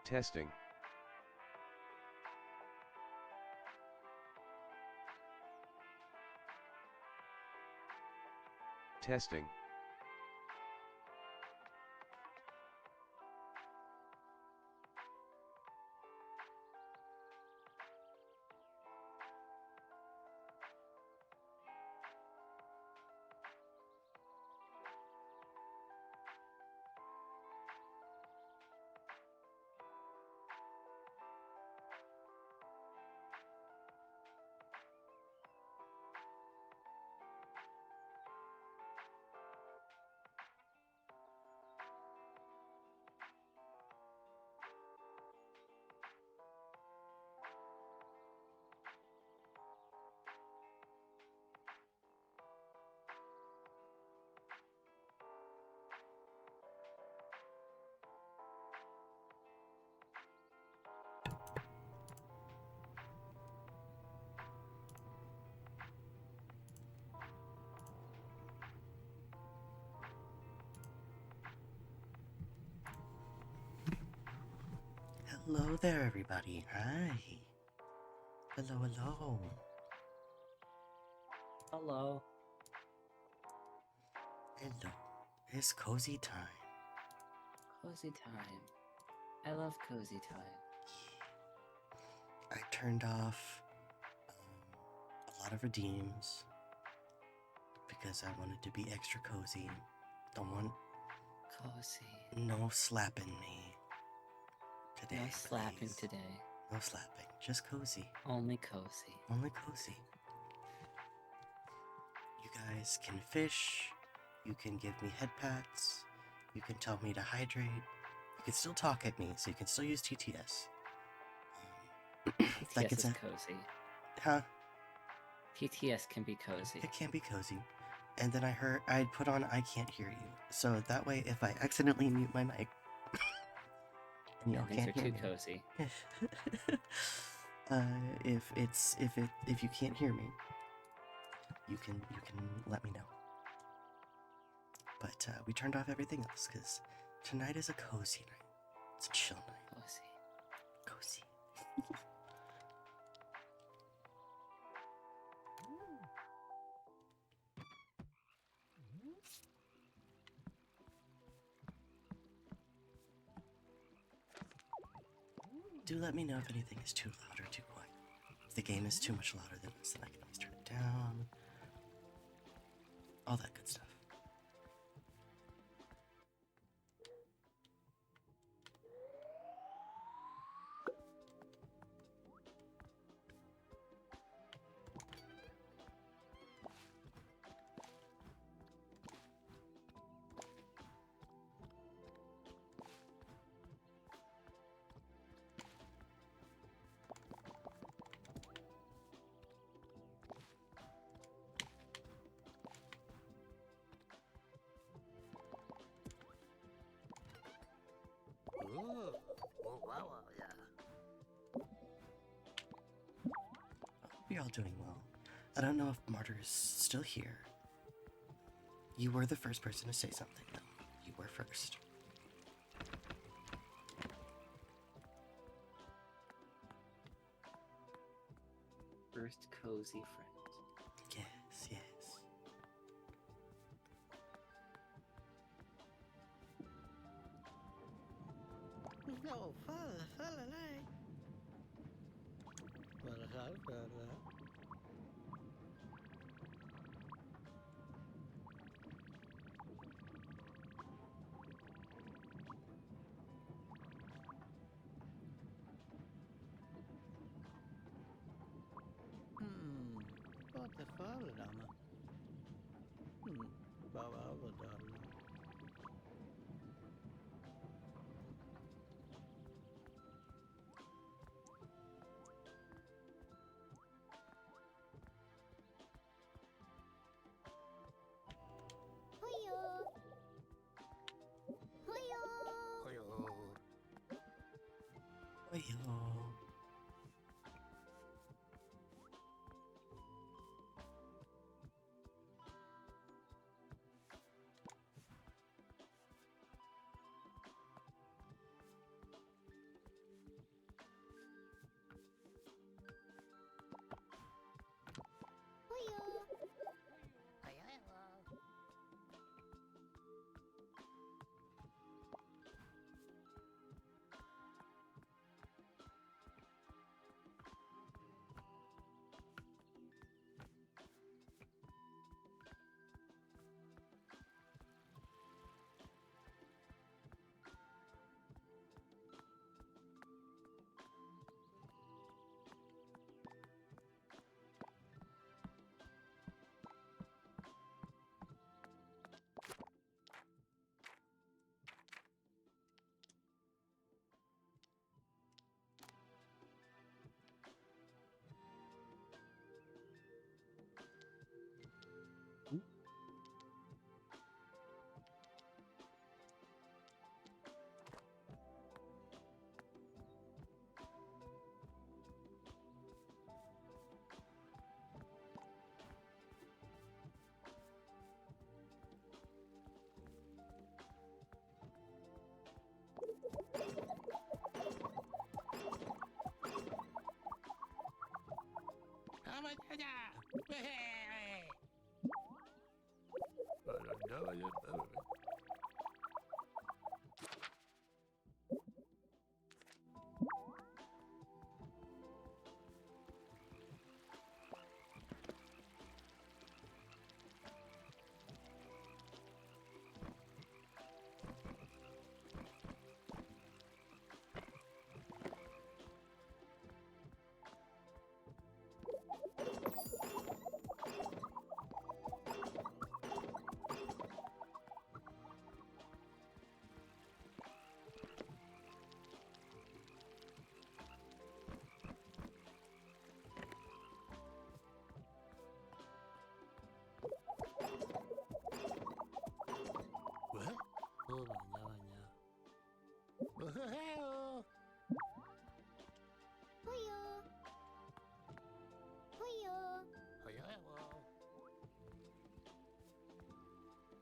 Testing. Testing. Hello there, everybody. Hi. Hello, hello. Hello. Hello. It's cozy time. Cozy time. I love cozy time. I turned off a lot of redeems because I wanted to be extra cozy. Don't want Cozy. no slapping me today. No slapping please. today. No slapping. Just cozy. Only cozy. Only cozy. You guys can fish. You can give me head pats. You can tell me to hydrate. You can still talk at me, so you can still use TTS. That TTS gets is a cozy. huh? TTS can be cozy. It can be cozy. And then I'd put on I can't hear you. So that way if I accidentally mute my mic and y'all things can't are hear too me. cozy. If you can't hear me, you can let me know. But we turned off everything else because tonight is a cozy night. It's a chill night. Cozy. Cozy. Do let me know if anything is too loud or too quiet. If the game is too much louder than this, then I can always turn it down. All that good stuff. Ooh. Oh, wow, yeah. I hope you're all doing well. I don't know if Martyr is still here. You were the first person to say something, though. You were first. First cozy friend. Yes, yes. No, falla, like. Falla. What the falla, dama? Wow, darling. What? Oh, banyak. Puyo. Puyo.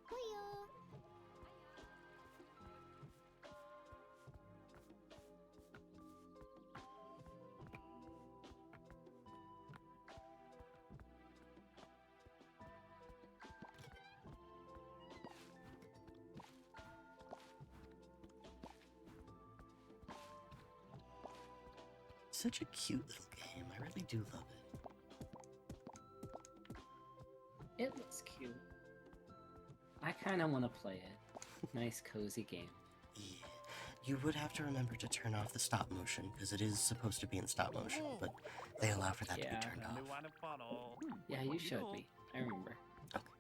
Puyo. Such a cute little game. I really do love it. It looks cute. I kind of want to play it. Nice, cozy game. Yeah. You would have to remember to turn off the stop motion because it is supposed to be in stop motion, but they allow for that to Yeah. be turned off. Yeah, you showed me. I remember. Okay.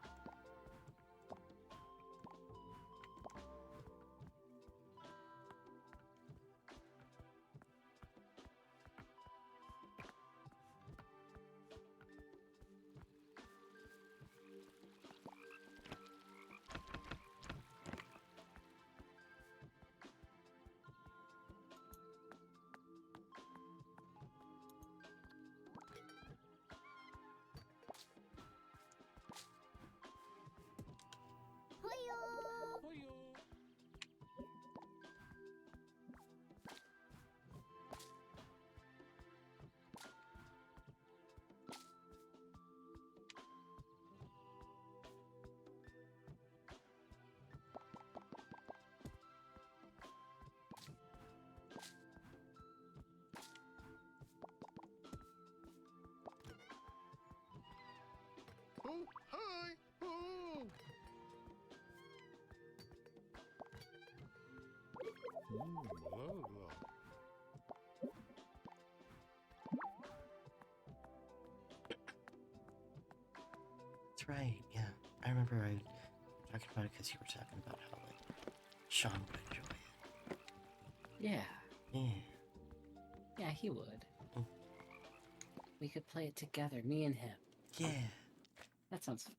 Puyo. Oh, hi! Oh! That's right. Yeah, I remember I talking about it because you were talking about how like Sean would enjoy it. Yeah. Yeah. Yeah, he would. Mm. We could play it together, me and him. Yeah. That sounds fun.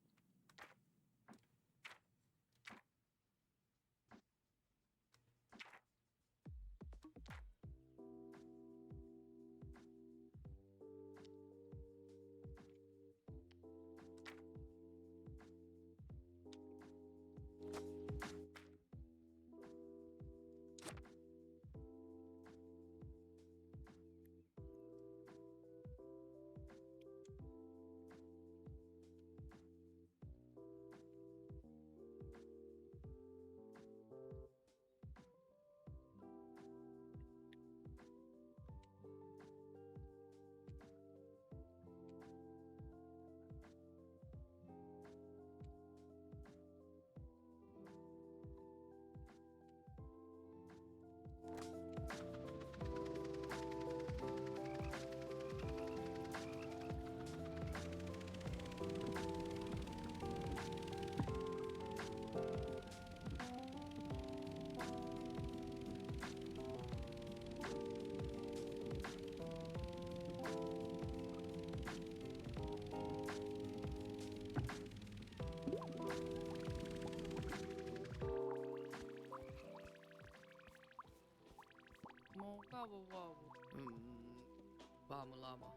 Vamos lá, mano.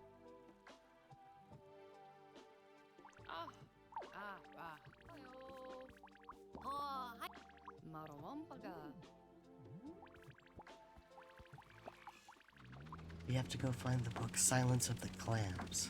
Marowampaga. We have to go find the book Silence of the Clams.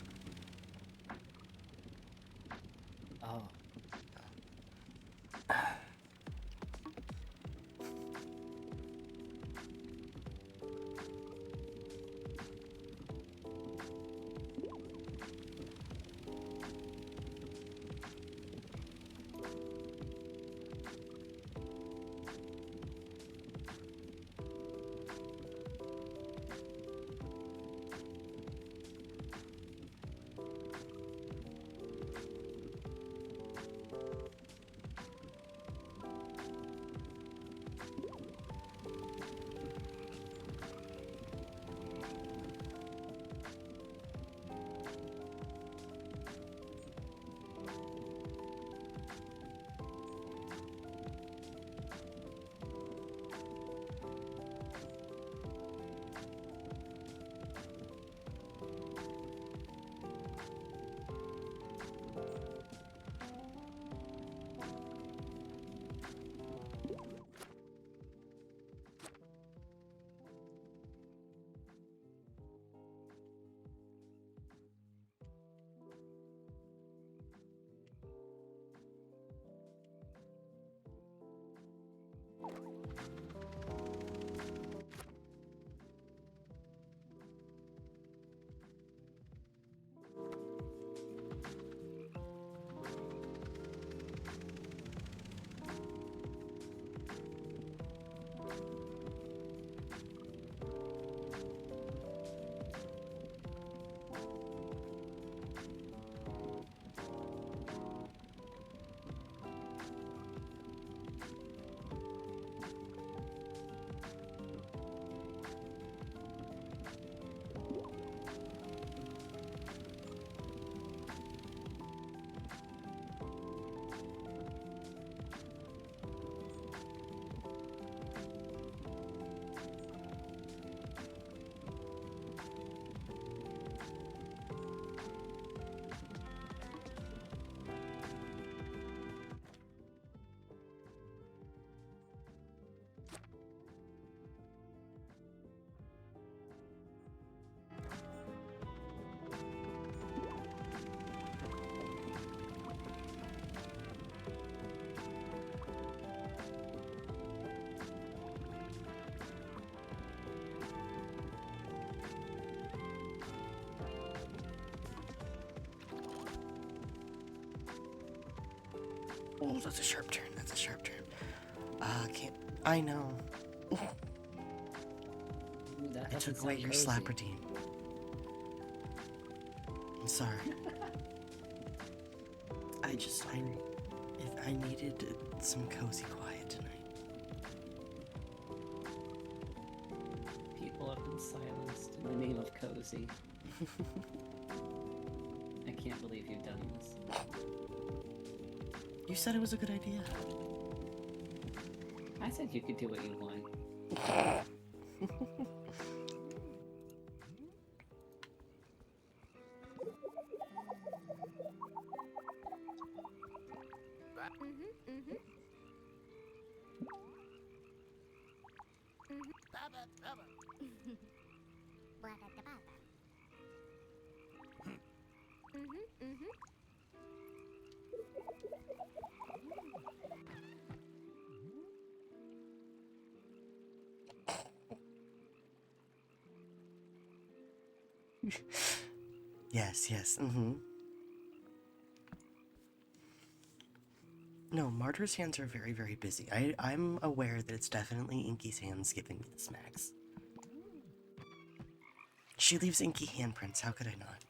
Oh, that's a sharp turn. That's a sharp turn. Can't. I know. Ooh, that I doesn't took away sound your cozy. slap redeem. I'm sorry. I needed some cozy quiet tonight. People have been silenced in the name of cozy. I can't believe you've done this. You said it was a good idea. I said you could do what you want. Baba, baba. Bada da bada. Yes, yes, mm-hmm. No, Martyr's hands are very, very busy. I'm aware that it's definitely Inky's hands giving me the smacks. She leaves Inky handprints, how could I not?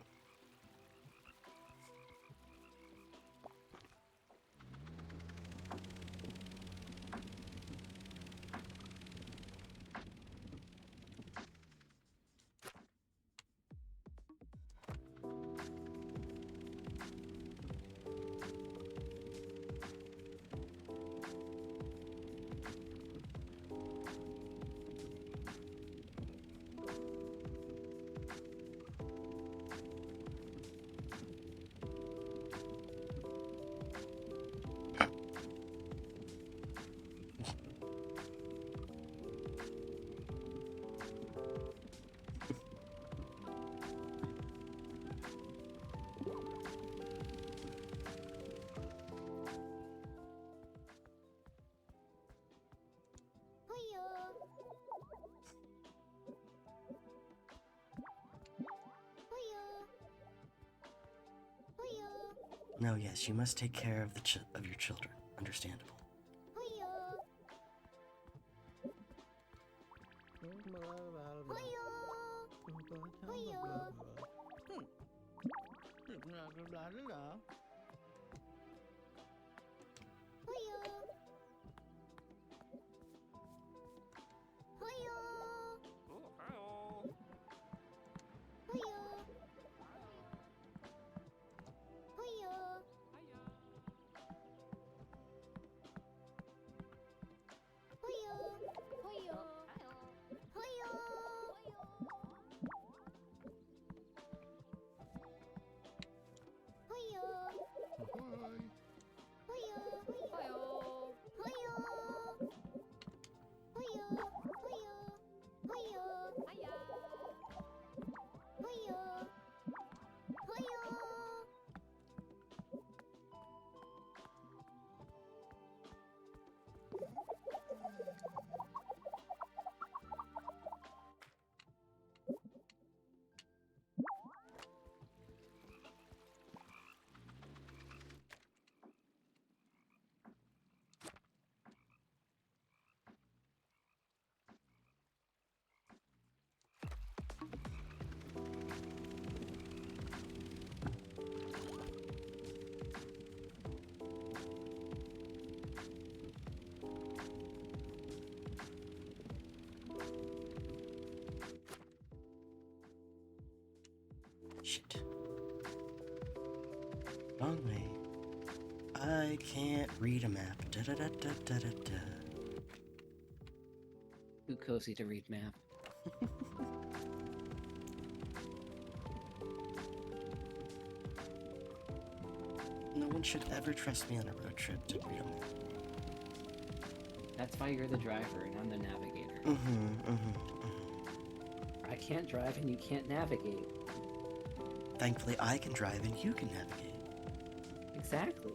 No, yes, you must take care of of your children. Understandable. blah, blah, blah. Hoyo. Hoyo. Hoyo. Hoyo. Hoyo. Hoyo. Hoyo. Hoyo. Ahoy. Hoyo. Hoyo. Hoyo. Hoyo. Hoyo. Hoyo. Hoyo. Hoyo. Shit. Wrong way. I can't read a map. Da da da da da da da. Too cozy to read map. No one should ever trust me on a road trip to read a map. That's why you're the driver and I'm the navigator. I can't drive and you can't navigate. Thankfully, I can drive and you can navigate. Exactly.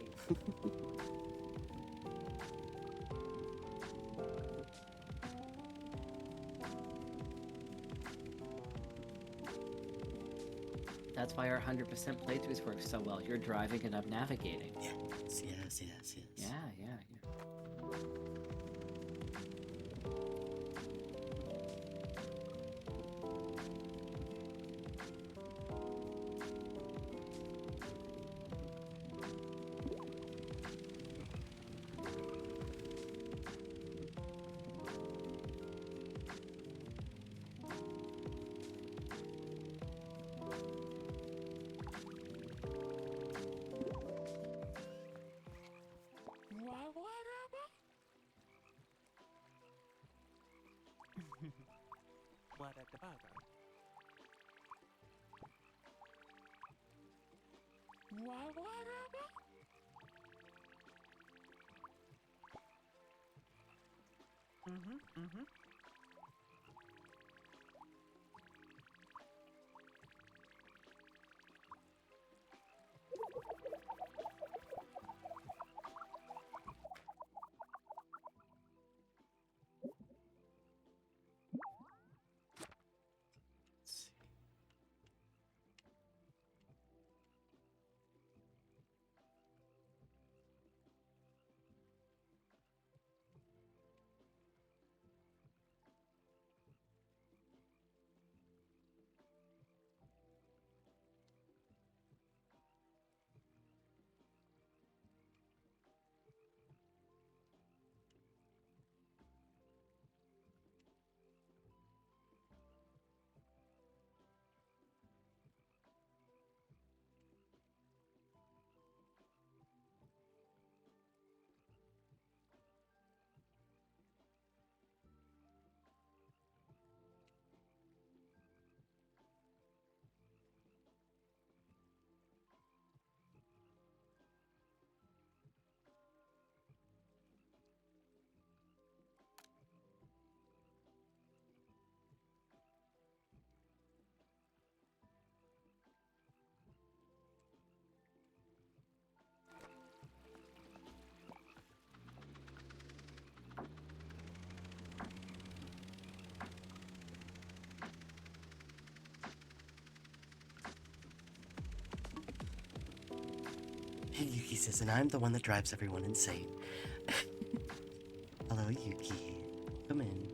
That's why our 100% playthroughs work so well. You're driving and I'm navigating. Yes, yes, yes, yes. Yeah, yeah, yeah. What at the bottom? Let's see. Yuki says, and I'm the one that drives everyone insane. Hello, Yuki. Come in.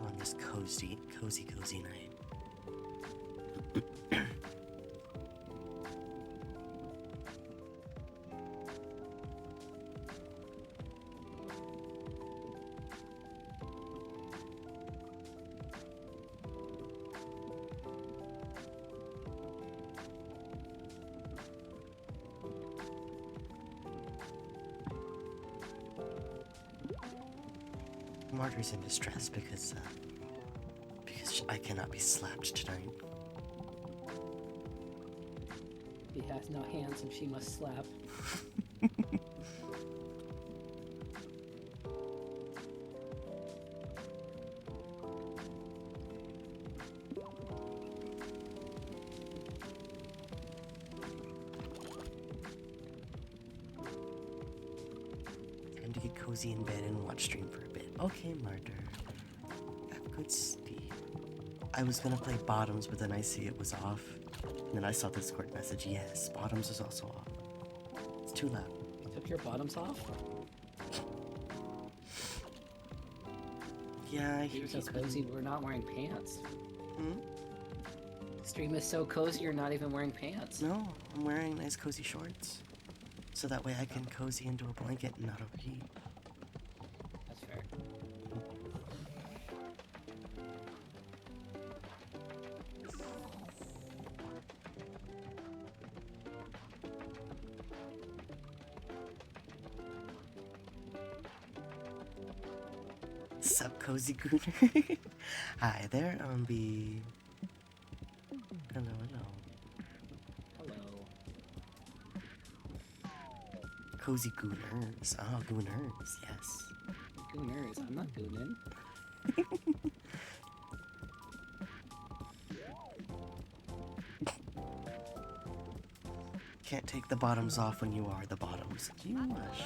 on this cozy night. Martyr's in distress because I cannot be slapped tonight. He has no hands and she must slap. Time to get cozy in bed and watch stream for a bit. Okay, Martyr. Have good sleep. I was gonna play bottoms, but then I see it was off. And then I saw the Discord message. Yes, bottoms is also off. It's too loud. You took your bottoms off? Yeah, I You're hear so you cozy, couldn't- we're not wearing pants. Hmm? Stream is so cozy, you're not even wearing pants. No, I'm wearing nice cozy shorts. So that way I can cozy into a blanket and not overheat. That's fair. Sup, cozy gooner? Hi there, Umbi. Hello, hello. Hello. Cozy gooners. Oh, gooners, yes. Gooners, I'm not gooning. Can't take the bottoms off when you are the bottoms. You mush.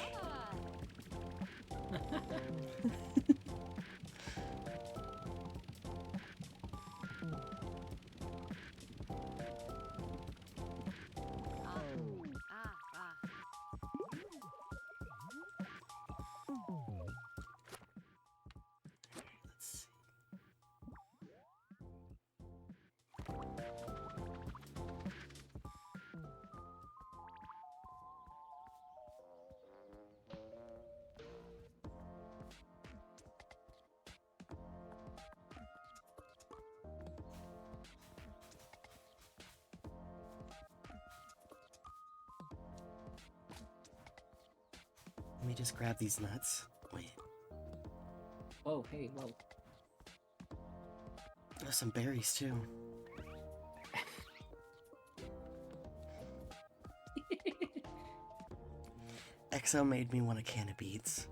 Let's see. Let me just grab these nuts. Wait, Whoa, hey, whoa. there's some berries too. XO made me want a can of beets.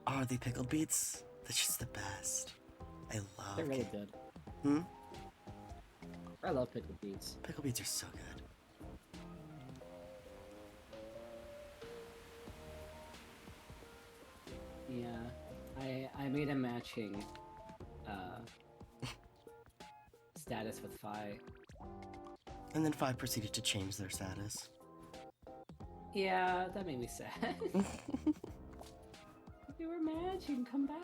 Oh, are they pickled beets? That's just the best. I love They're really can- good. Hmm? I love pickled beets. Pickled beets are so good. Yeah, I made a matching status with Fi. And then 5 proceeded to change their status. Yeah, that made me sad. We were matching, come back.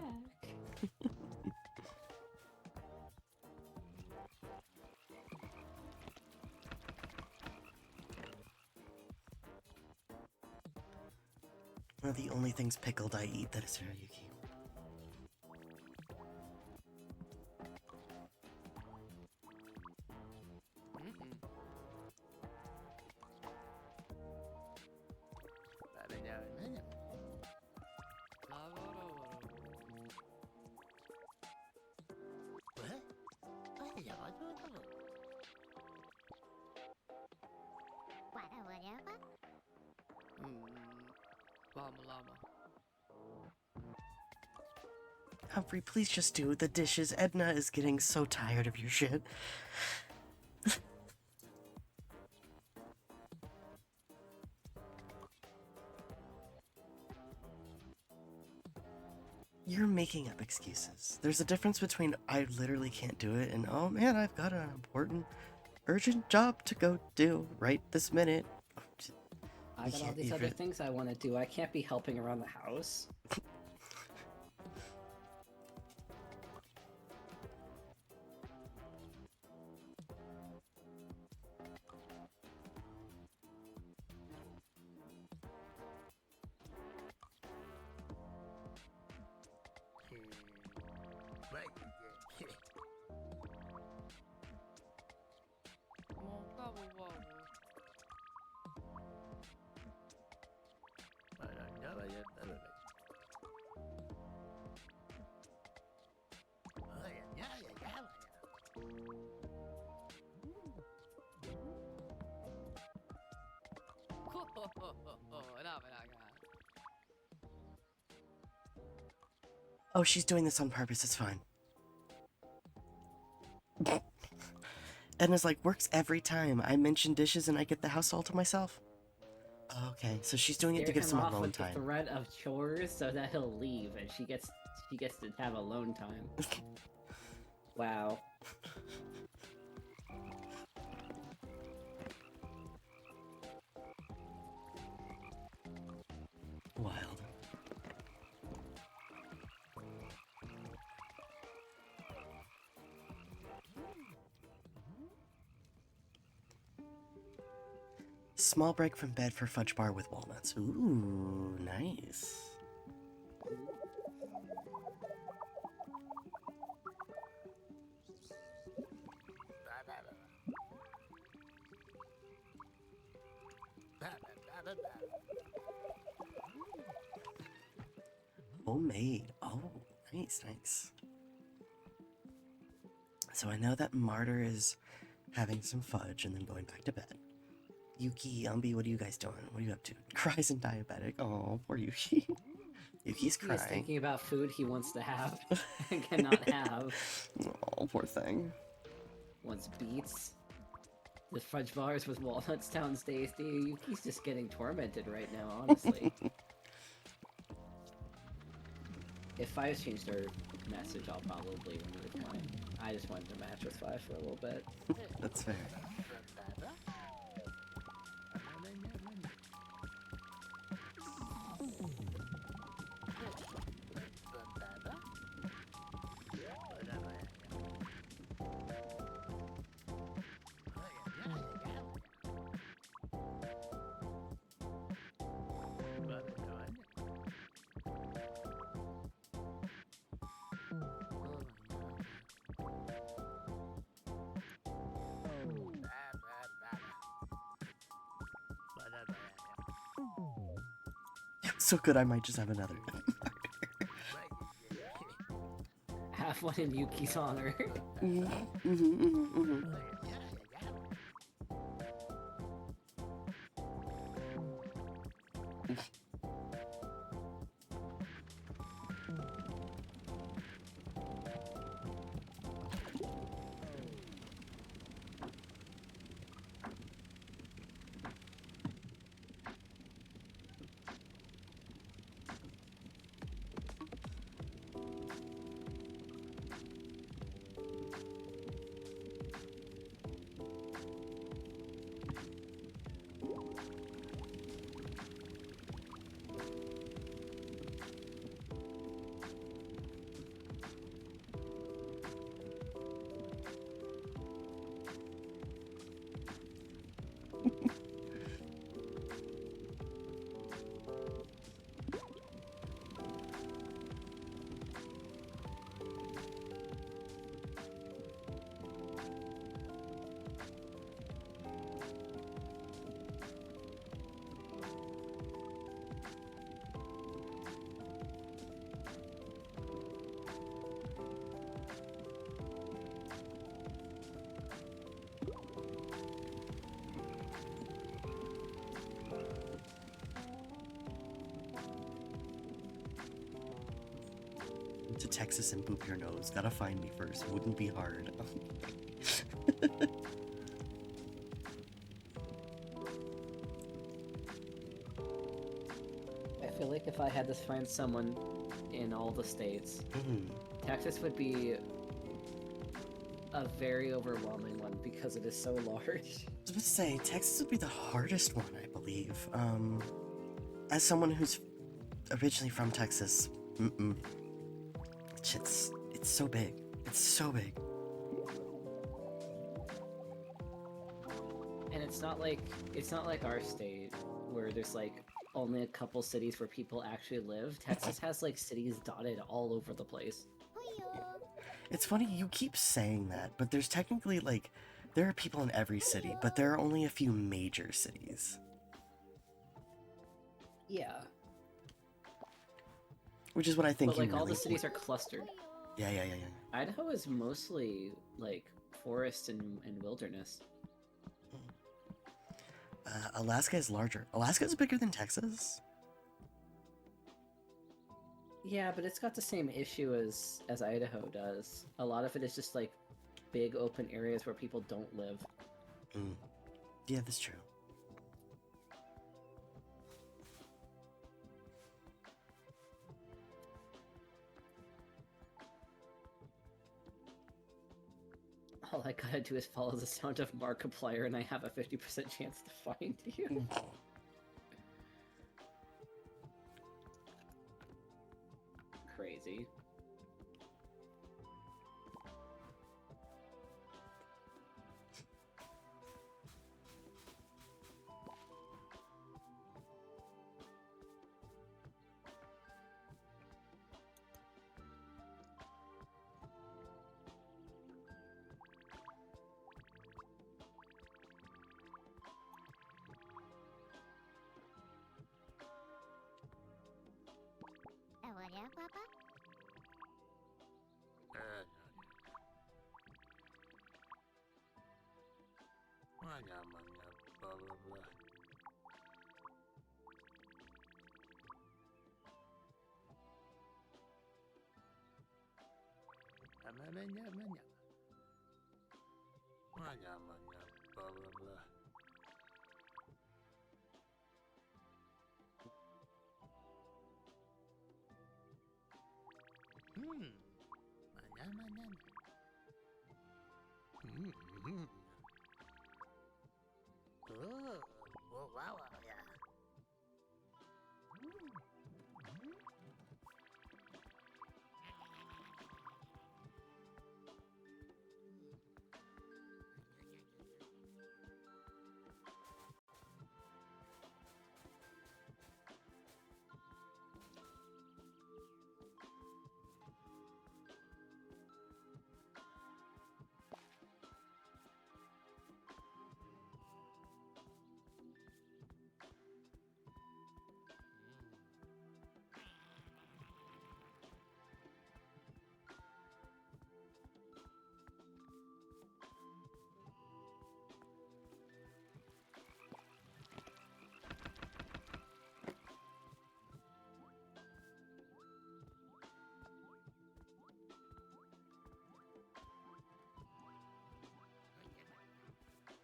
One of the only things pickled I eat that is Hiroyuki. Mm-mm. Barenyanin. Whatever. Llama llama. Humphrey, please just do the dishes. Edna is getting so tired of your shit. You're making up excuses. There's a difference between I literally can't do it and oh man, I've got an important, urgent job to go do right this minute. I You got all can't these other even- things I want to do. I can't be helping around the house. No, raga. Oh, she's doing this on purpose. It's fine. Edna's like, works every time. I mention dishes and I get the house all to myself. Okay, so she's doing it to Scare get him some off alone with the time. threat of chores so that he'll leave and she gets to have alone time. Wow. Wild. Small break from bed for fudge bar with walnuts. Ooh, nice. Homemade. Oh, nice, nice. So I know that Martyr is having some fudge and then going back to bed. Yuki, Umbi, what are you guys doing? What are you up to? Cries and diabetic. Oh, poor Yuki. Yuki's He's crying. thinking about food he wants to have and cannot have. Oh, poor thing. Wants beets. The fudge bars with walnuts sounds tasty. Yuki's just getting tormented right now, honestly. If Five's changed her message, I'll probably remove mine. I just wanted to match with Five for a little bit. That's fair. So good, I might just have another. Have one in Yuki's honor. To Texas and boop your nose. Gotta find me first. Wouldn't be hard. I feel like if I had to find someone in all the states, Texas would be a very overwhelming one because it is so large. I was about to say, Texas would be the hardest one, I believe. As someone who's originally from Texas, it's so big. It's so big. And it's not like our state where there's like only a couple cities where people actually live. Texas has like cities dotted all over the place. It's funny, you keep saying that, but there's technically like, there are people in every city, but there are only a few major cities. Yeah. Which is what I think But like you all really the cities are clustered. Yeah. Idaho is mostly like forest and wilderness. Alaska is larger. Alaska is bigger than Texas. Yeah, but it's got the same issue as Idaho does. A lot of it is just like big open areas where people don't live. Mm. Yeah, that's true. All I gotta do is follow the sound of Markiplier and I have a 50% chance to find you. Crazy. What yeah, Papa? Manya, manya, blah, blah, blah. Manya, manya. Manya, manya, blah, blah, blah. Manya, manya. Oh, wow, wow, yeah.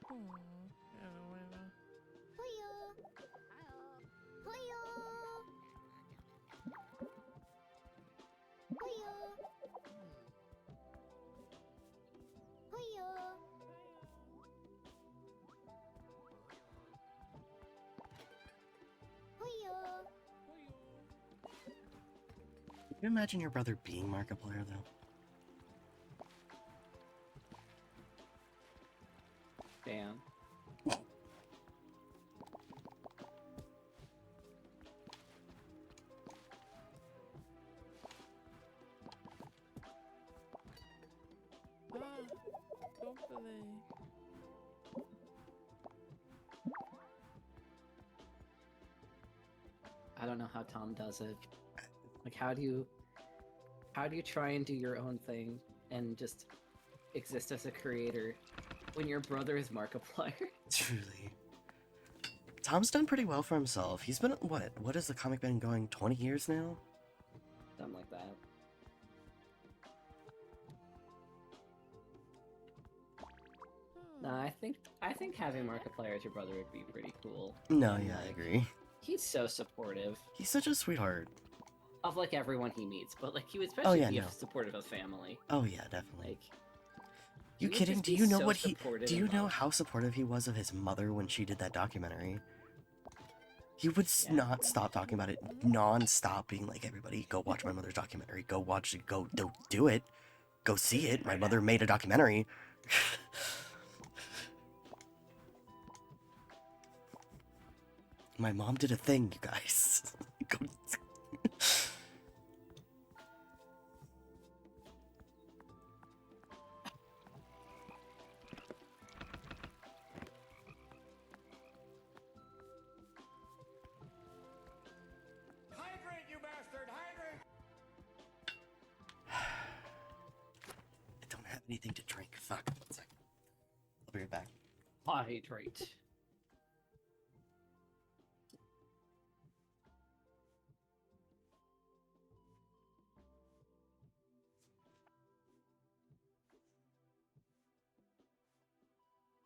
Hoyo. Hoyo. Hoyo. Hoyo. Hoyo. Can you imagine your brother being Markiplier, though? Damn. I don't know how Tom does it. Like, how do you try and do your own thing and just exist as a creator when your brother is Markiplier? Truly. Tom's done pretty well for himself. He's been, what has the comic been going, 20 years now? Something like that. Nah, I think having Markiplier as your brother would be pretty cool. No, And, yeah, I like, agree. He's so supportive He's such a sweetheart. of like everyone he meets, but like he would especially yeah, be no. supportive of family. Oh yeah, definitely. Like, You he would kidding? just Do be you know so what he? supportive Do and you know loving. how supportive he was of his mother when she did that documentary? He would Yeah. not stop talking about it, non-stop, being like, "Everybody, go watch my mother's documentary. Go watch it. Go do it. Go see it. My mother made a documentary." My mom did a thing, you guys. Go. Hydrate, you bastard! Hydrate! I don't have anything to drink. Fuck. 1 second. I'll be right back. Hydrate.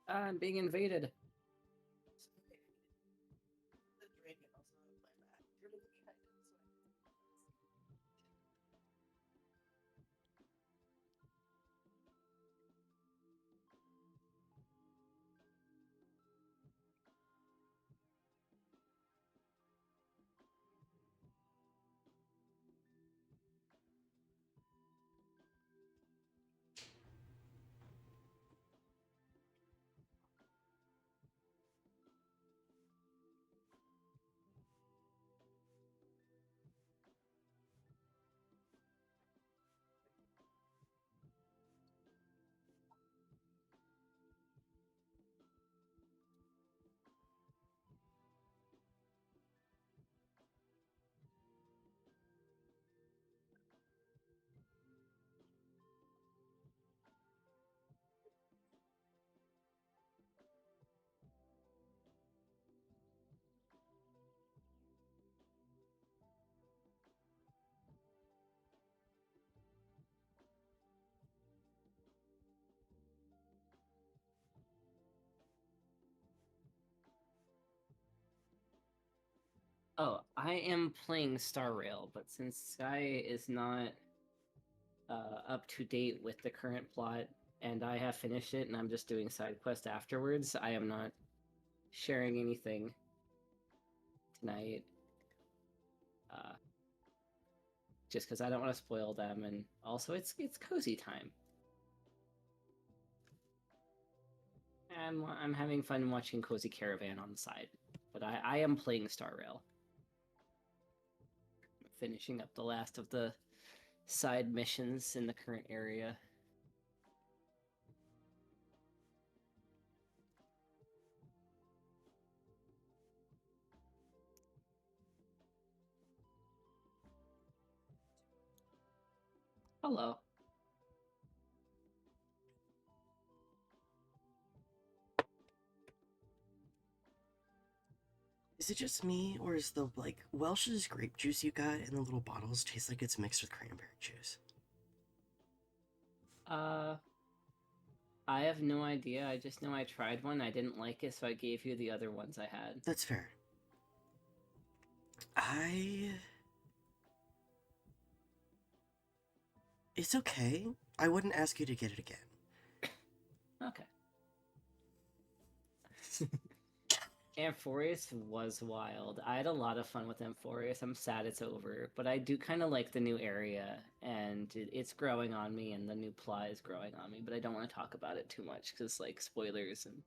I'm being invaded. Oh, I am playing Star Rail, but since Sky is not up to date with the current plot, and I have finished it, and I'm just doing side quest afterwards, I am not sharing anything tonight. Just because I don't want to spoil them, and also it's cozy time. I'm having fun watching Cozy Caravan on the side, but I am playing Star Rail. Finishing up the last of the side missions in the current area. Hello. Is it just me, or is the, like, Welch's grape juice you got in the little bottles taste like it's mixed with cranberry juice? I have no idea. I just know I tried one. I didn't like it, so I gave you the other ones I had. That's fair. It's okay. I wouldn't ask you to get it again. Okay. Amphorius was wild. I had a lot of fun with Amphorius. I'm sad it's over, but I do kind of like the new area, and it's growing on me, and the new plot is growing on me, but I don't want to talk about it too much, because, like, spoilers and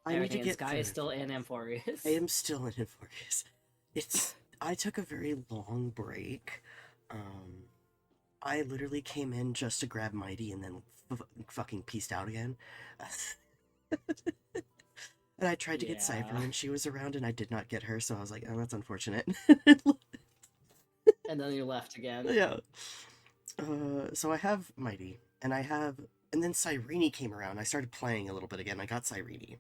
I need to everything. get Sky is still in Amphorius. I am still in Amphorius. I took a very long break. I literally came in just to grab Mighty and then fucking peaced out again. And I tried to get Cypher when she was around, and I did not get her, so I was like, oh, that's unfortunate. And then you left again. Yeah. So I have Mighty, and then Cyrene came around. I started playing a little bit again. I got Cyrene.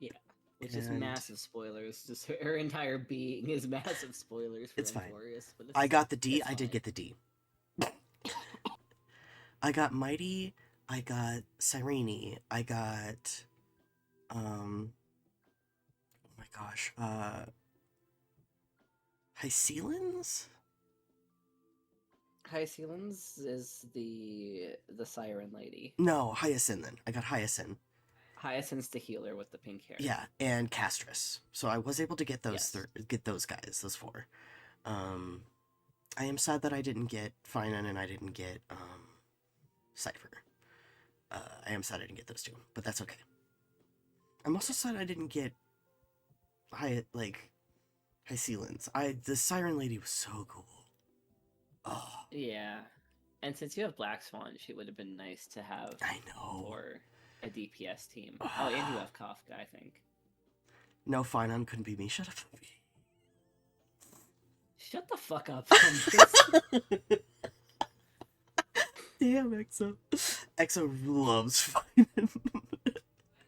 Yeah. Which is massive spoilers. Just her entire being is massive spoilers for Amphorius. But I got the D. I did get the D. I got Mighty. I got Cyrene. I got... oh my gosh, Hyceelins? Hyceelins is the siren lady. No, Hyacinth. I got Hyacinth. Hyacinth's the healer with the pink hair. Yeah, and Castris. So I was able to get those get those guys, those 4. I am sad that I didn't get Finan and I didn't get Cypher. I am sad I didn't get those 2, but that's okay. I'm also sad I didn't get Hyceelins. The Siren Lady was so cool. Oh. Yeah. And since you have Black Swan, she would have been nice to have. I know. For a DPS team. Oh, and you have Kafka, I think. No, Finan couldn't be me. Shut up. Shut the fuck up. Damn, Exo. Exo loves Finan.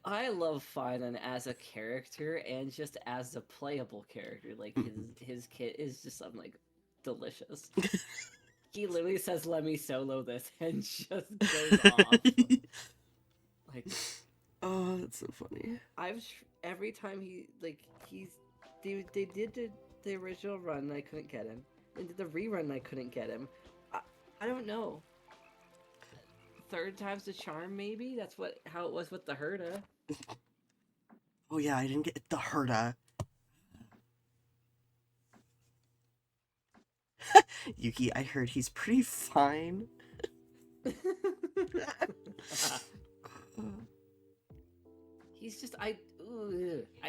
I love Finan as a character and just as a playable character. Like his kit is just I'm like delicious. He literally says, "Let me solo this," and just goes off. Like Oh, that's so funny. every time they did the original run, I couldn't get him. They did the rerun, I couldn't get him. I don't know. Third time's the charm, maybe. That's how it was with the Herda. Oh yeah, I didn't get the Herda. Yuki, I heard he's pretty fine. He's just I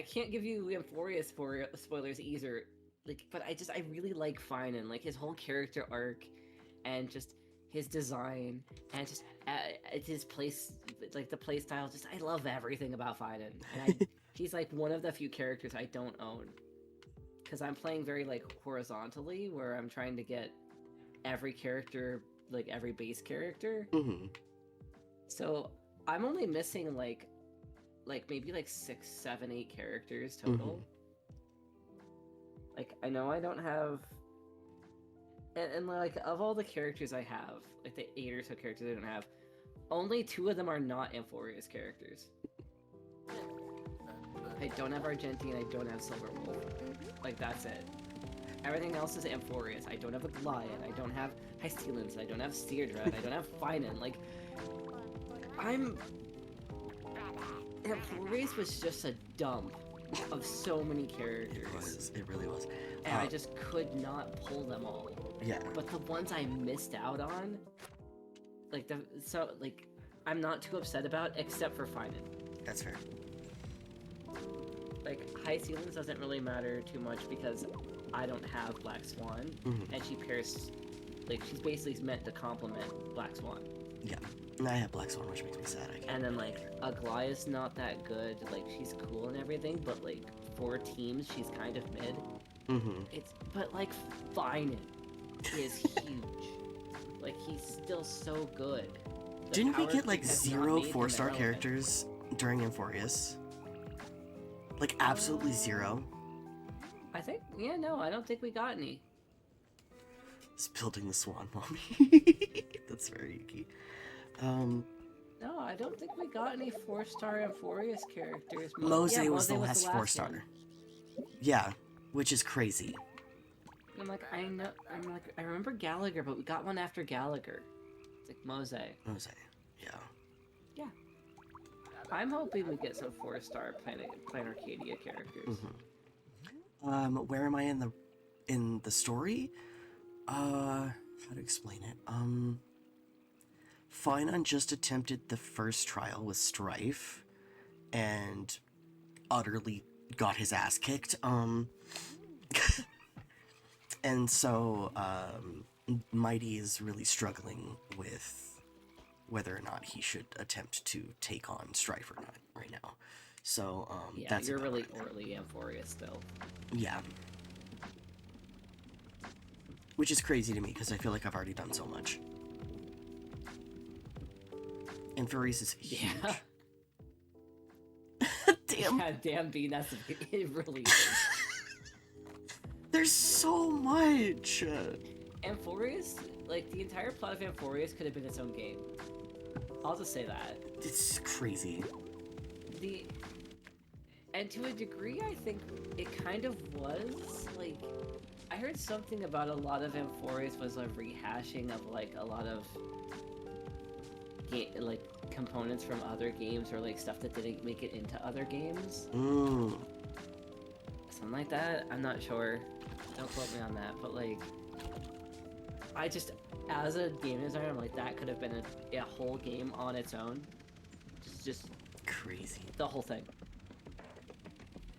can't give you Euphoria spoilers either. Like, but I really like Finan, like his whole character arc, and just his design, and just his place, like the play style. Just I love everything about Finan, and he's like one of the few characters I don't own, because I'm playing very like horizontally, where I'm trying to get every character, like every base character. Mm-hmm. So I'm only missing like maybe like 6, 7, 8 characters total. Like I know I don't have, and like of all the characters I have, like the 8 or so characters I don't have, only 2 of them are not Amphoria's characters. I don't have Argenti and I don't have Silverwolf. Like that's it. Everything else is Amphorius. I don't have a Goliath. I don't have Hystelins. I don't have Steerdred. I don't have Finan. Like Amphorius was just a dump of so many characters. It really was. And I just could not pull them all. Yeah. But the ones I missed out on, I'm not too upset about, except for Finan. That's fair. Like, High Ceilings doesn't really matter too much because I don't have Black Swan, and she pairs, like, she's basically meant to complement Black Swan. Yeah. And I have Black Swan, which makes me sad. And then, like, Aglaya's not that good. Like, she's cool and everything, but, like, for teams, she's kind of mid. But, like, Finan is huge. Like, he's still so good. Didn't we get, like, 0 4-star characters during Amphorius? Like, absolutely 0? I think, I don't think we got any. It's building the swan, mommy. That's very Yuki. No, I don't think we got any 4-star Amphorius characters. Mose was Mose the last 4-star. one. Yeah, which is crazy. I'm like, I remember Gallagher, but we got one after Gallagher. It's like Mose. Mose, yeah. Yeah. I'm hoping we get some 4-star Planet Arcadia characters. Where am I in the story? How to explain it? Finan just attempted the first trial with Strife, and utterly got his ass kicked. And so, Mighty is really struggling with whether or not he should attempt to take on Strife or not right now. So, Yeah, that's you're about really right there. early Amphorius still. Yeah. Which is crazy to me, because I feel like I've already done so much. And Furries is huge. Yeah. Damn. Yeah, damn Bean, it really is. There's so much. Amphorius, like, the entire plot of Amphorius could have been its own game. I'll just say that. It's crazy. And to a degree, I think it kind of was, like, I heard something about a lot of Amphorius was a rehashing of, like, a lot of components from other games, or like stuff that didn't make it into other games. Something like that. I'm not sure. Don't quote me on that. But like, I just, as a game designer, I'm like, that could have been a whole game on its own. Just crazy. The whole thing.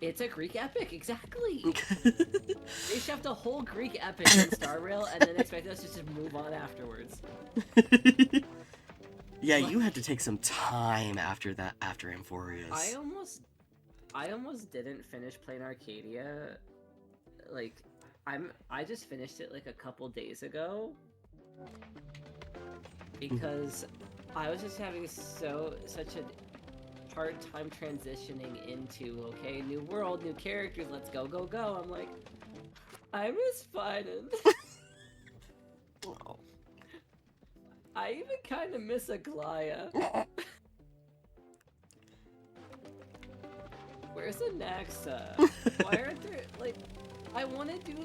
It's a Greek epic, exactly. They shoved a whole Greek epic in Star Rail and then expected us to just move on afterwards. Yeah, you had to take some time after that, after Amphorius. I almost didn't finish playing Arcadia. Like, I just finished it like a couple days ago. Because I was just having such a hard time transitioning into, okay, new world, new characters, let's go, go, go. I'm like, I miss Finan. Oh. I even kind of miss Aglaya. Where's Anaxa? Why aren't there, like, I want to do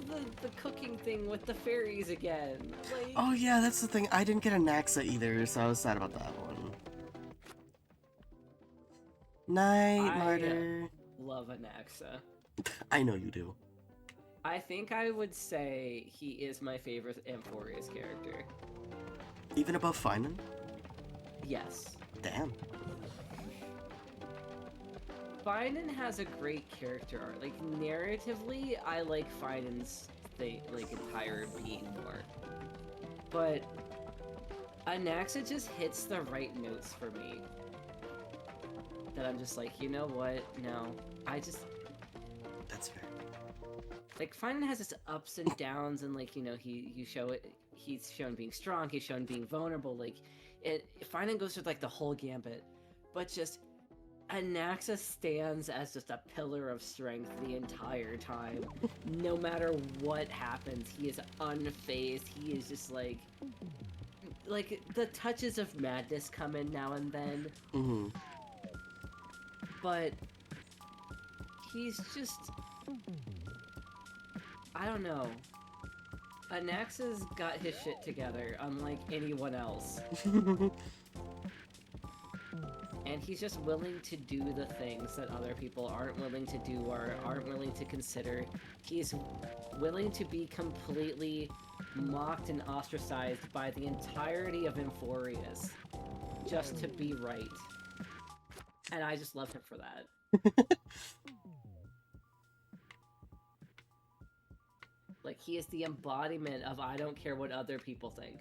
the cooking thing with the fairies again. Like, Oh yeah, that's the thing. I didn't get a Naxa either, so I was sad about that one. Night, Martyr. love Anaxa. I know you do. I think I would say he is my favorite Amphorius character. Even above Finan? Yes. Damn. Finan has a great character art. Like, narratively, I like Finan's entire being more. But Anaxa just hits the right notes for me. That I'm just like, you know what? No. That's fair. Like, Finan has its ups and downs, and, like, you know, you show it. He's shown being strong, he's shown being vulnerable. Like, Finan goes through, like, the whole gambit. But just, Anaxa stands as just a pillar of strength the entire time. No matter what happens, he is unfazed. He is just like the touches of madness come in now and then, Mm-hmm. but he's just, I don't know. Anaxa's got his shit together, unlike anyone else. And he's just willing to do the things that other people aren't willing to do or aren't willing to consider. He's willing to be completely mocked and ostracized by the entirety of Amphorius just to be right. And I just love him for that. Like, he is the embodiment of I don't care what other people think.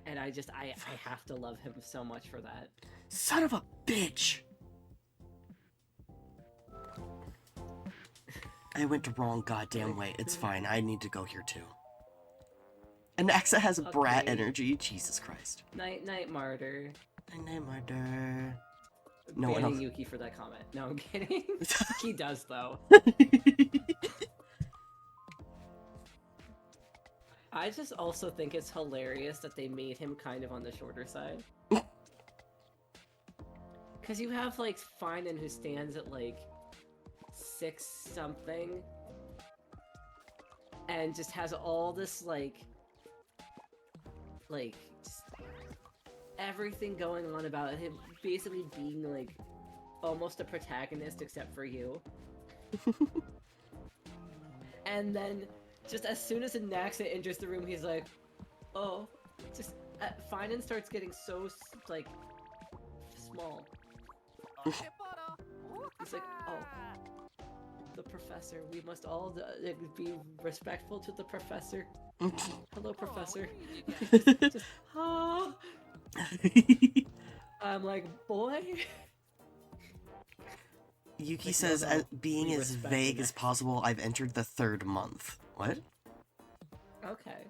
And I have to love him so much for that. Son of a bitch! I went the wrong goddamn way. It's fine. I need to go here too. Anaxa has brat Okay. energy. Jesus Christ. Night, Martyr. Night, Martyr. No, Banning no. Yuki for that comment. No, I'm kidding. He does, though. I just also think it's hilarious that they made him kind of on the shorter side. Because you have, like, Finan who stands at, like, 6-something. And just has all this, like, just everything going on about him basically being, like, almost a protagonist except for you. And then, just as soon as Anaxa enters the room, he's like, oh, just, Finan starts getting so, like, small. He's like, oh, the professor, we must all be respectful to the professor. Hello, professor. Just, oh. I'm like, boy. Yuki Like, says, no, being we as respect vague the as possible, I've entered the 3rd month. What? Okay.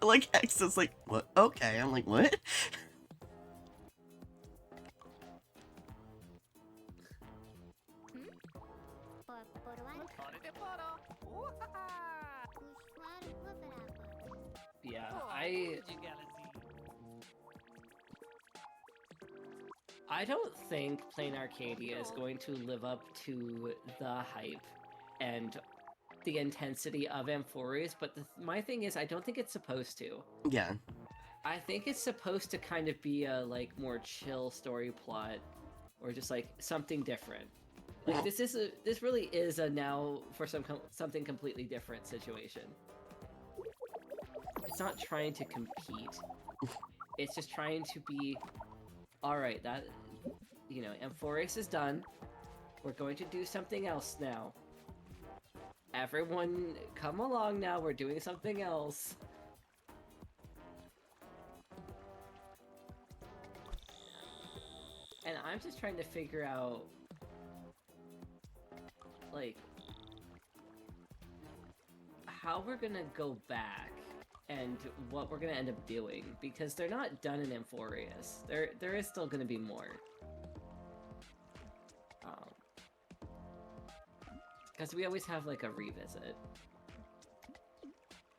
Like, X is like, what? Okay. I'm like, what? Yeah, I don't think Plain Arcadia is going to live up to the hype and the intensity of Amphorius, but my thing is, I don't think it's supposed to. Yeah. I think it's supposed to kind of be a, like, more chill story plot, or just, like, something different. Like, this really is a now for something completely different situation. It's not trying to compete. It's just trying to be, alright, that, you know, Amphorius is done. We're going to do something else now. Everyone, come along now, we're doing something else. And I'm just trying to figure out, like, how we're gonna go back and what we're gonna end up doing, because they're not done in Amphorius. There is still gonna be more. Because we always have like a revisit.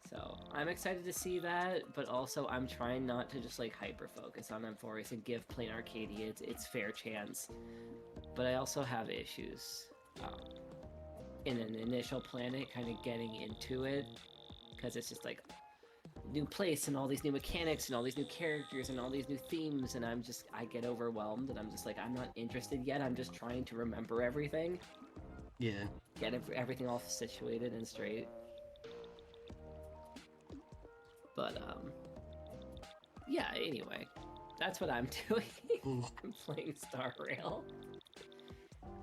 So I'm excited to see that, but also I'm trying not to just like hyper focus on Amphorius and give Plain Arcadia its fair chance. But I also have issues in an initial planet, kind of getting into it, because it's just like new place and all these new mechanics and all these new characters and all these new themes, and I get overwhelmed, and I'm just like, I'm not interested yet. I'm just trying to remember everything. Yeah. Get everything all situated and straight. But, yeah, anyway. That's what I'm doing. I'm playing Star Rail.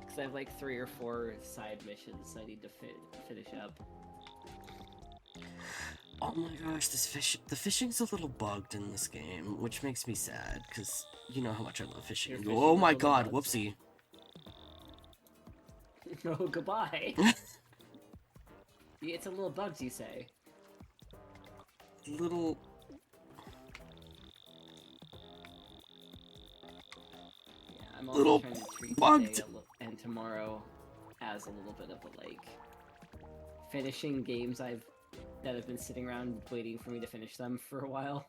Because I have like 3 or 4 side missions I need to finish up. Oh my gosh, the fishing's a little bugged in this game, which makes me sad, because you know how much I love fishing. You're fishing Oh with my little god, bugs. whoopsie. Oh, goodbye. It's a little bugs, you say. Little... Yeah, I'm also Little trying to treat bugged. today and tomorrow as a little bit of a, like, finishing games that have been sitting around waiting for me to finish them for a while.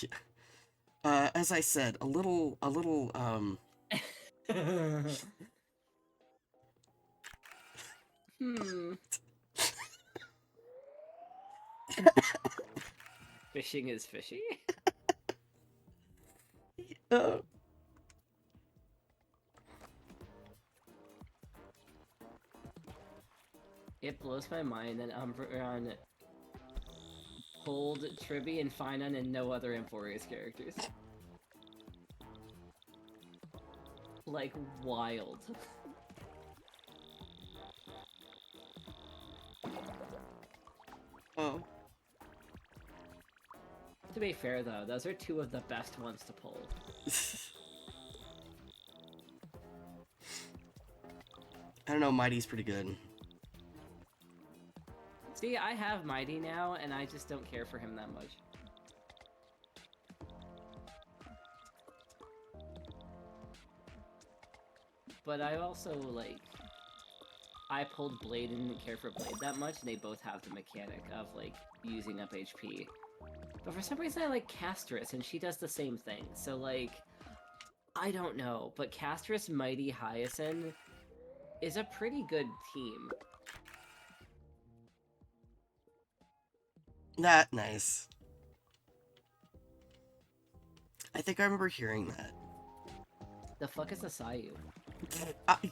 Yeah. As I said, a little, Fishing is fishy? It blows my mind that Umbreon pulled Tribby and Finun and no other Amphorius characters. Like, wild. Oh. To be fair though, those are 2 of the best ones to pull. I don't know, Mighty's pretty good. See, I have Mighty now, and I just don't care for him that much. But I also, like... I pulled Blade and didn't care for Blade that much, and they both have the mechanic of, like, using up HP. But for some reason I like Castris, and she does the same thing. So, like... I don't know, but Castris, Mighty, Hyacinth is a pretty good team. That nice. I think I remember hearing that. The fuck is a Sayu?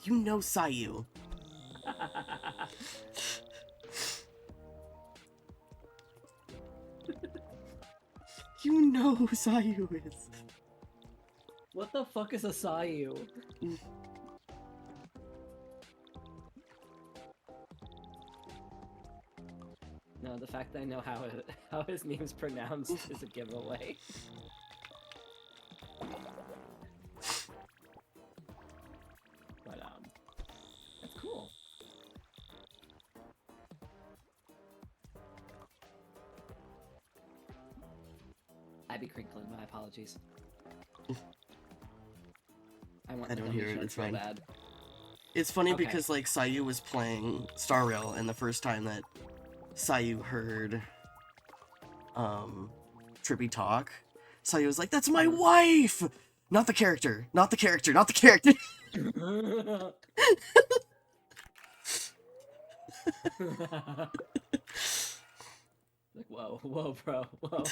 You know Sayu. You know who Sayu is. What the fuck is a Sayu? No, the fact that I know how his name's pronounced is a giveaway. But that's cool. Abby Crinkling, my apologies. I don't hear it, it's fine. Bad. It's funny Okay. because, like, Sayu was playing Star Rail, and the first time that Sayu heard, Trippy talk, Sayu was like, "That's my wife!" Not the character, not the character, not the character! Like, whoa, bro, whoa.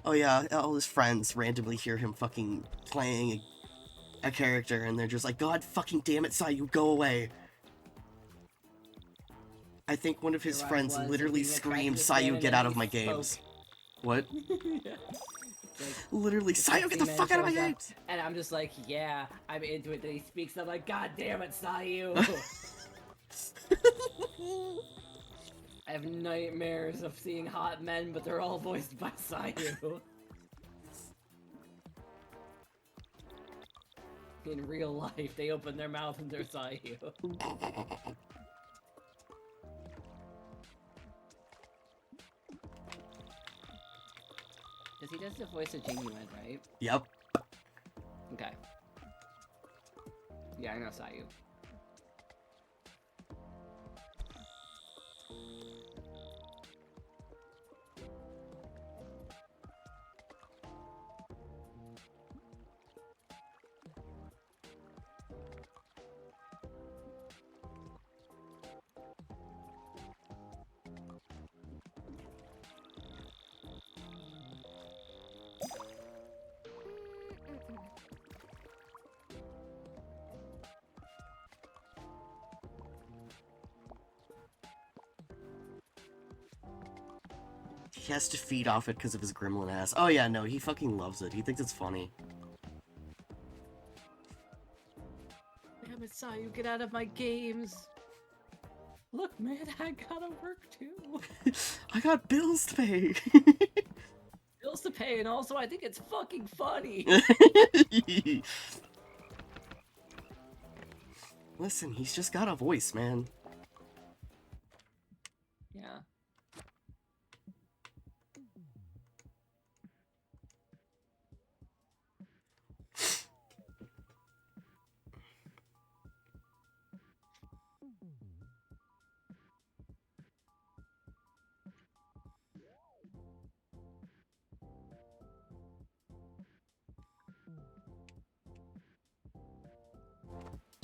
Oh yeah, all his friends randomly hear him fucking playing a character, and they're just like, "God fucking damn it, Sayu, go away!" I think one of his Here I friends was, literally being screamed, attracted to "Sayu, get man, out of and my he games." spoke. What? Yeah. Like, Literally, Sayu, get the man fuck out of my shows up, games! And I'm just like, yeah, I'm into it. Then he speaks, and I'm like, God damn it, Sayu! I have nightmares of seeing hot men, but they're all voiced by Sayu. In real life, they open their mouth and they saw you. Because he does the voice of Genuine, right? Yep. Okay. Yeah, I know Sayu. He has to feed off it because of his gremlin ass. Oh yeah, no, he fucking loves it. He thinks it's funny. Damn it, Sayu, get out of my games! Look, man, I gotta work too. I got bills to pay. Bills to pay, and also I think it's fucking funny. Listen, he's just got a voice, man. Yeah.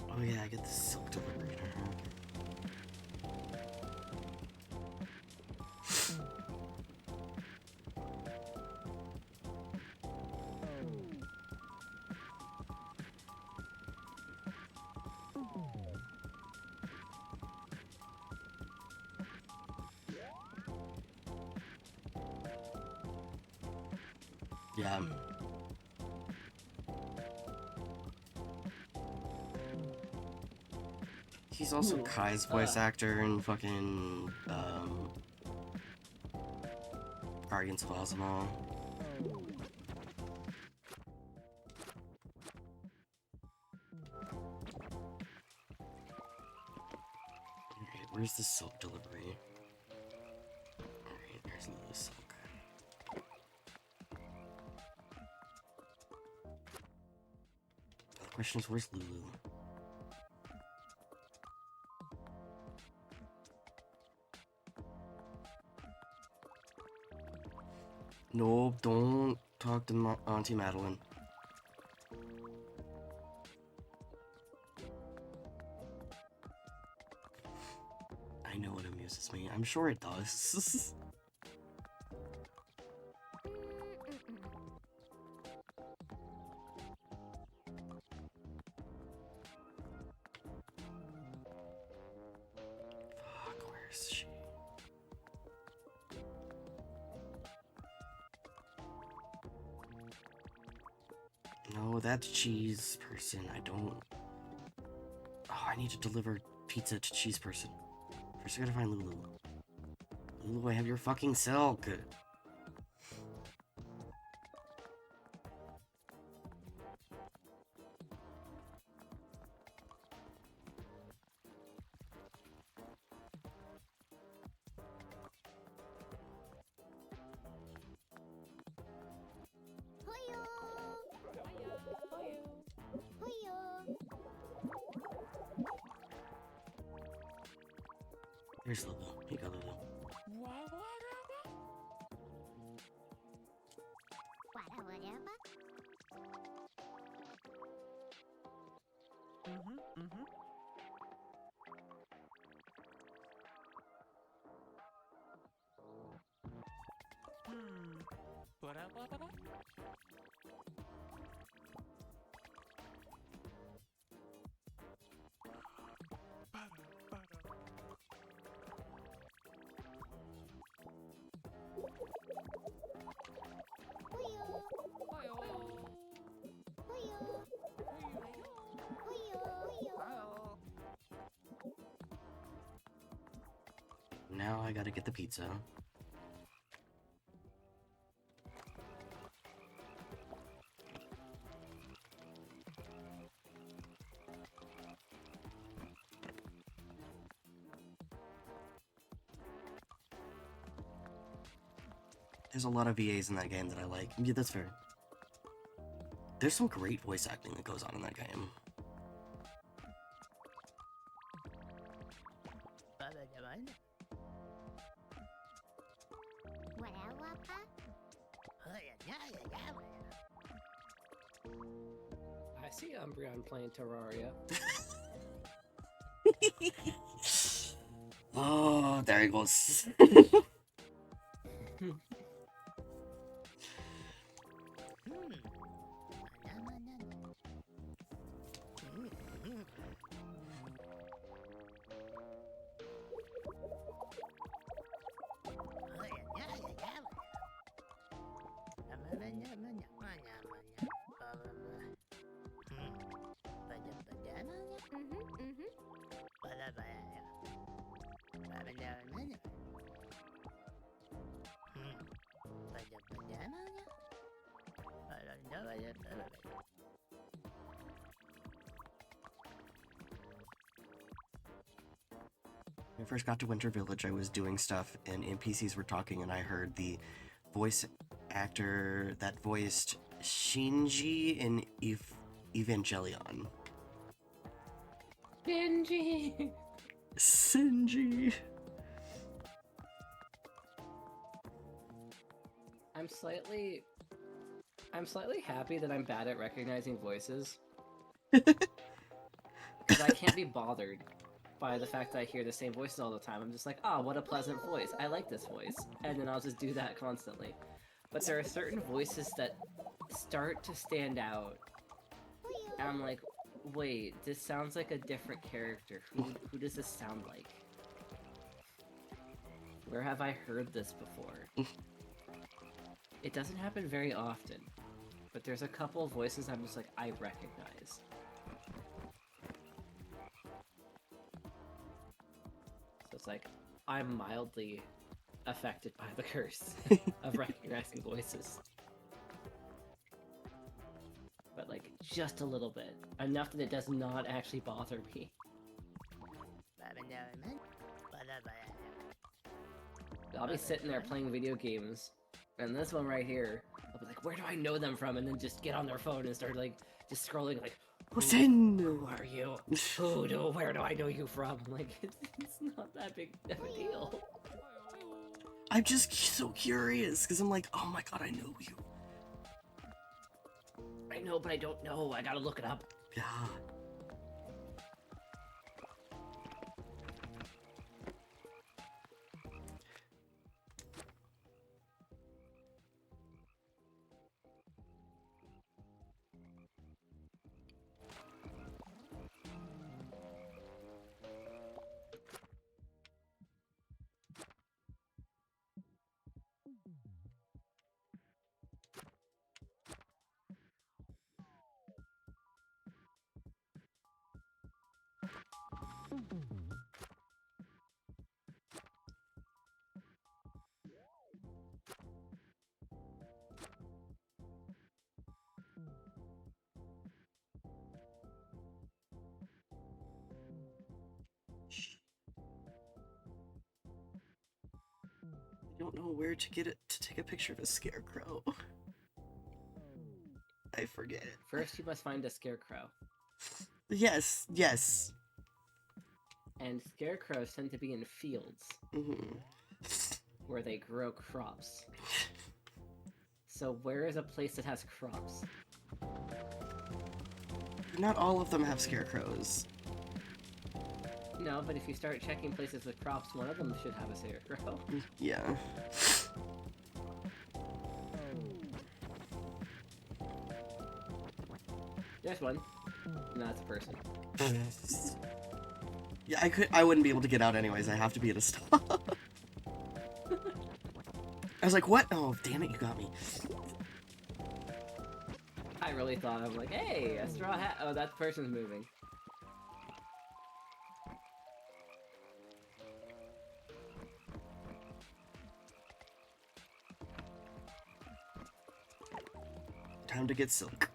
Oh yeah, I get the silk delivery. Yeah. He's also Ooh, Kai's voice actor in fucking, Guardians of Ozma. Okay, where's the silk delivery? Alright, there's Lulu silk. The question is, where's Lulu? No, don't talk to Auntie Madeline. I know it amuses me. I'm sure it does. Fuck, where is she? No, that's cheese person. I don't. Oh, I need to deliver pizza to cheese person. First, I gotta find Lulu. Lulu, I have your fucking silk. Hoyo! Hoyo! Here's Lulu. Here you go, Lulu. Wada wada ba? Hoyo! Hoyo! Hoyo! Now I gotta get the pizza. There's a lot of VAs in that game that I like. Yeah, that's fair. There's some great voice acting that goes on in that game. Warawapa? I see Umbreon playing Terraria. Oh, there he goes. When I first got to Winter Village, I was doing stuff, and NPCs were talking, and I heard the voice actor that voiced Shinji in Evangelion. Benji! Shinji! I'm slightly happy that I'm bad at recognizing voices. Because I can't be bothered by the fact that I hear the same voices all the time. I'm just like, oh, what a pleasant voice. I like this voice. And then I'll just do that constantly. But there are certain voices that start to stand out. And I'm like, wait, this sounds like a different character. Who does this sound like? Where have I heard this before? It doesn't happen very often. But there's a couple of voices I'm just like, I recognize. So it's like, I'm mildly affected by the curse of recognizing voices. But like, just a little bit. Enough that it does not actually bother me. I'll be sitting there playing video games, and this one right here, I'll be like, where do I know them from? And then just get on their phone and start like, just scrolling like, who are you? Where do I know you from? Like, it's not that big of a deal. I'm just so curious, because I'm like, oh my god, I know you. I know, but I don't know. I gotta look it up. Yeah. I don't know where to get it to take a picture of a scarecrow. I forget. First, you must find a scarecrow. Yes, yes. And scarecrows tend to be in fields, where they grow crops. So where is a place that has crops? Not all of them have scarecrows. No, but if you start checking places with crops, one of them should have a scarecrow. Yeah. There's one. No, that's a person. Yeah, I wouldn't be able to get out anyways. I have to be at a stop. I was like, what? Oh, damn it, you got me. I really thought, I'm like, hey, a straw hat. Oh, that person's moving. Time to get silk.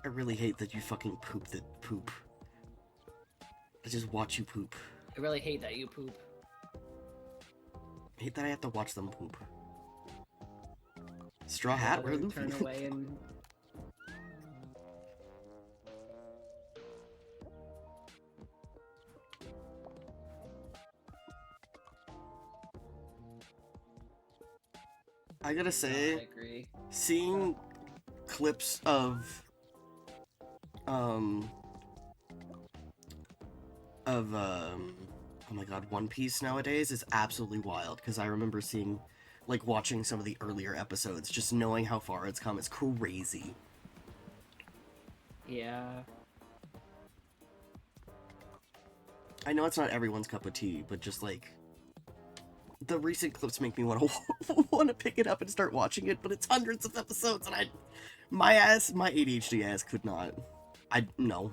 I really hate that you fucking poop that poop. I just watch you poop. I really hate that you poop. I hate that I have to watch them poop. Straw Hat, where Luffy? Turn away and... I gotta I say, agree. seeing clips of oh my god, One Piece nowadays is absolutely wild, because I remember seeing, like, watching some of the earlier episodes, just knowing how far it's come, it's crazy. Yeah. I know it's not everyone's cup of tea, but just, like, the recent clips make me want to pick it up and start watching it, but it's hundreds of episodes, and my ADHD ass could not. No.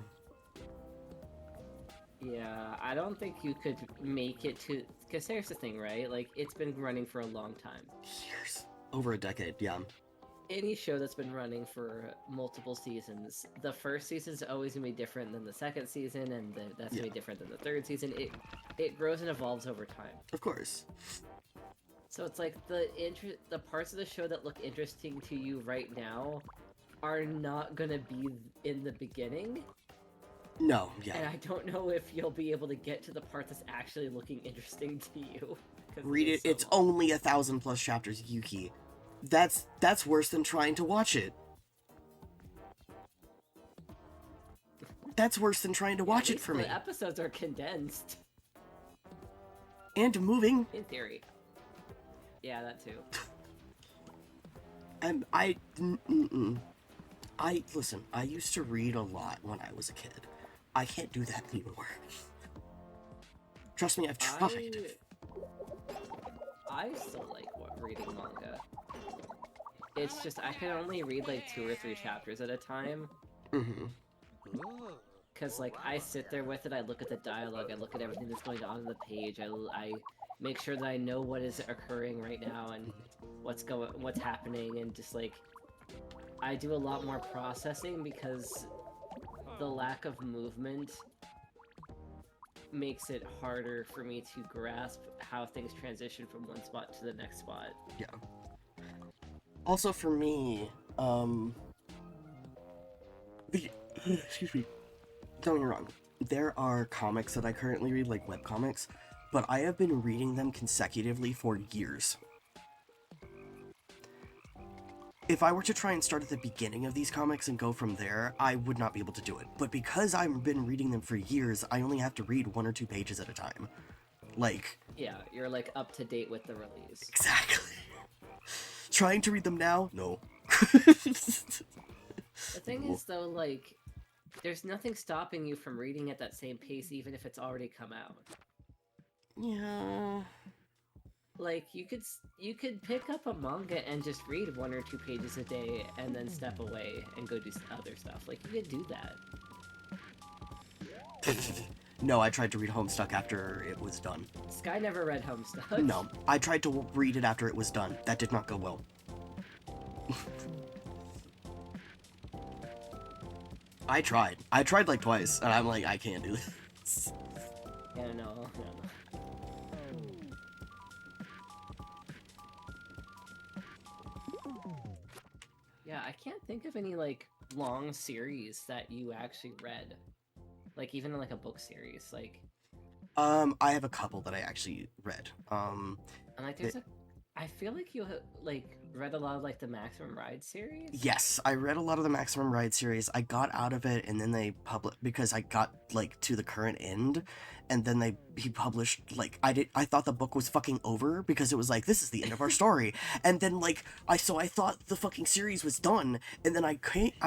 Yeah, I don't think you could make it to... Because here's the thing, right? Like, it's been running for a long time. Years. Over a decade, yeah. Any show that's been running for multiple seasons, the first season's always gonna be different than the second season, and that's gonna be different than the third season. It grows and evolves over time. Of course. So it's like the parts of the show that look interesting to you right now are not gonna be in the beginning. No, yeah. And I don't know if you'll be able to get to the part that's actually looking interesting to you. Read it. It's only 1,000+ chapters, Yuki. That's worse than trying to watch it. That's worse than trying to watch it for me. The episodes are condensed. And moving. In theory. Yeah, that too. And listen, I used to read a lot when I was a kid. I can't do that anymore. Trust me, I've tried. I still like reading manga. It's just I can only read like 2 or 3 chapters at a time. Mm-hmm. Cause like I sit there with it, I look at the dialogue, I look at everything that's going on the page, I make sure that I know what is occurring right now and what's happening, and just like I do a lot more processing because the lack of movement makes it harder for me to grasp how things transition from one spot to the next spot. Yeah. Also for me, excuse me, don't get me wrong, there are comics that I currently read, like webcomics, but I have been reading them consecutively for years. If I were to try and start at the beginning of these comics and go from there, I would not be able to do it. But because I've been reading them for years, I only have to read 1 or 2 pages at a time. Like... Yeah, you're like up to date with the release. Exactly. Trying to read them now? No. The thing is, though, like, there's nothing stopping you from reading at that same pace, even if it's already come out. Yeah... Like, you could pick up a manga and just read 1 or 2 pages a day, and then step away and go do other stuff. Like, you could do that. No, I tried to read Homestuck after it was done. Sky never read Homestuck. No, I tried to read it after it was done. That did not go well. I tried. I tried like twice, and I'm like, I can't do this. Yeah, no. Yeah, I can't think of any, like, long series that you actually read. Like, even like a book series, like... I have a couple that I actually read. And, like, I feel like you, like, read a lot of, like, the Maximum Ride series? Yes, I read a lot of the Maximum Ride series. I got out of it, and then they because I got, like, to the current end, and then he published, like, I thought the book was fucking over, because it was like, this is the end of our story, and then, like, I thought the fucking series was done, and then I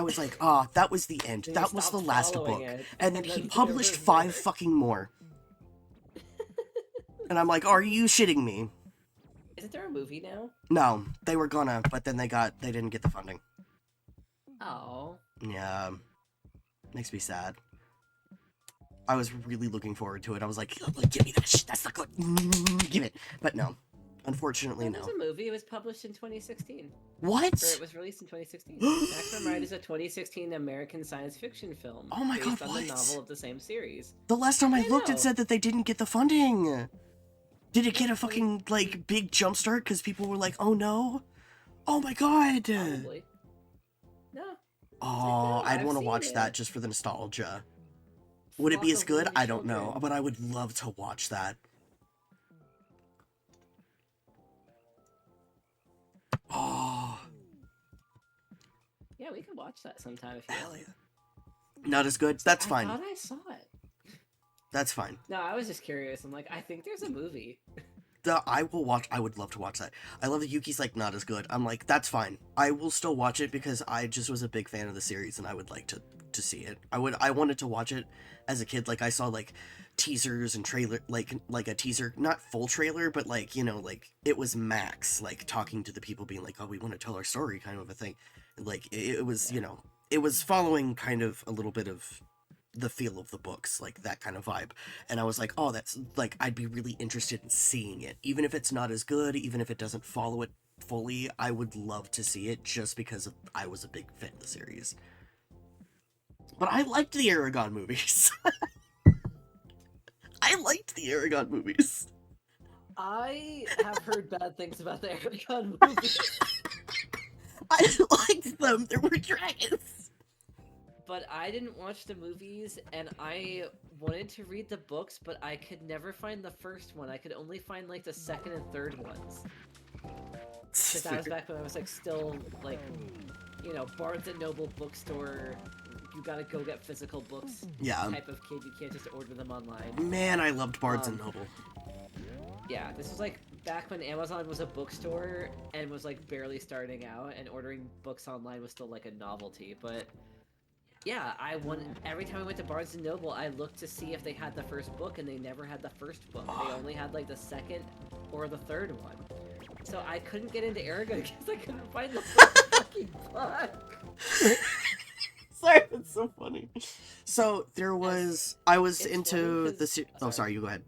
was like, that was the end, that was the last book, and then he published 5 fucking more. And I'm like, are you shitting me? Isn't there a movie now? No, they were gonna, but then they didn't get the funding. Oh. Yeah. Makes me sad. I was really looking forward to it. I was like, give me that shit, that's not good. Give it. But no. Unfortunately, There's no. a movie. It was published in 2016. What? Or it was released in 2016. Maximum Ride is a 2016 American science fiction film Oh my God, based on what? the novel of the same series. The last time I I looked, know. it said that they didn't get the funding. Did it get a Yeah, fucking, like, big jump start because people were like, oh no? Oh my god! Probably. No. Oh, no, I'd I've want to seen watch it. that just for the nostalgia. Would it Flock be as of good? Lonely I don't know, Children. but I would love to watch that. Oh, Yeah, we could watch that sometime if you hell want. yeah. Not as good? That's I fine. thought I saw it. That's fine. No, I was just curious. I'm like, I think there's a movie. I would love to watch that. I love that Yuki's like not as good. I'm like, that's fine. I will still watch it because I just was a big fan of the series and I would like to see it. I wanted to watch it as a kid. Like I saw like teasers and trailer, like a teaser, not full trailer, but like, you know, like it was Max like talking to the people being like, oh, we want to tell our story kind of a thing. Like it was, you know, it was following kind of a little bit of the feel of the books, like that kind of vibe. And I was like, oh, that's like, I'd be really interested in seeing it. Even if it's not as good, even if it doesn't follow it fully, I would love to see it just because I was a big fan of the series. But I liked the Aragon movies. I liked the Aragon movies. I have heard bad things about the Aragon movie, I liked them. There were dragons. but I didn't watch the movies, and I wanted to read the books, but I could never find the first one. I could only find like the second and third ones. Because that was back when I was like still like, you know, Barnes and Noble bookstore. You gotta go get physical books. Yeah. Type of kid. You can't just order them online. Man, I loved Barnes and Noble. Yeah, this was like back when Amazon was a bookstore and was like barely starting out, and ordering books online was still like a novelty. But yeah, every time I went to Barnes and Noble, I looked to see if they had the first book, and they never had the first book. They only had like the second or the third one. So I couldn't get into Aragon because I couldn't find the first fucking book. Sorry, that's so funny. So there was, I was It's into funny the 'cause- oh, sorry, you go ahead.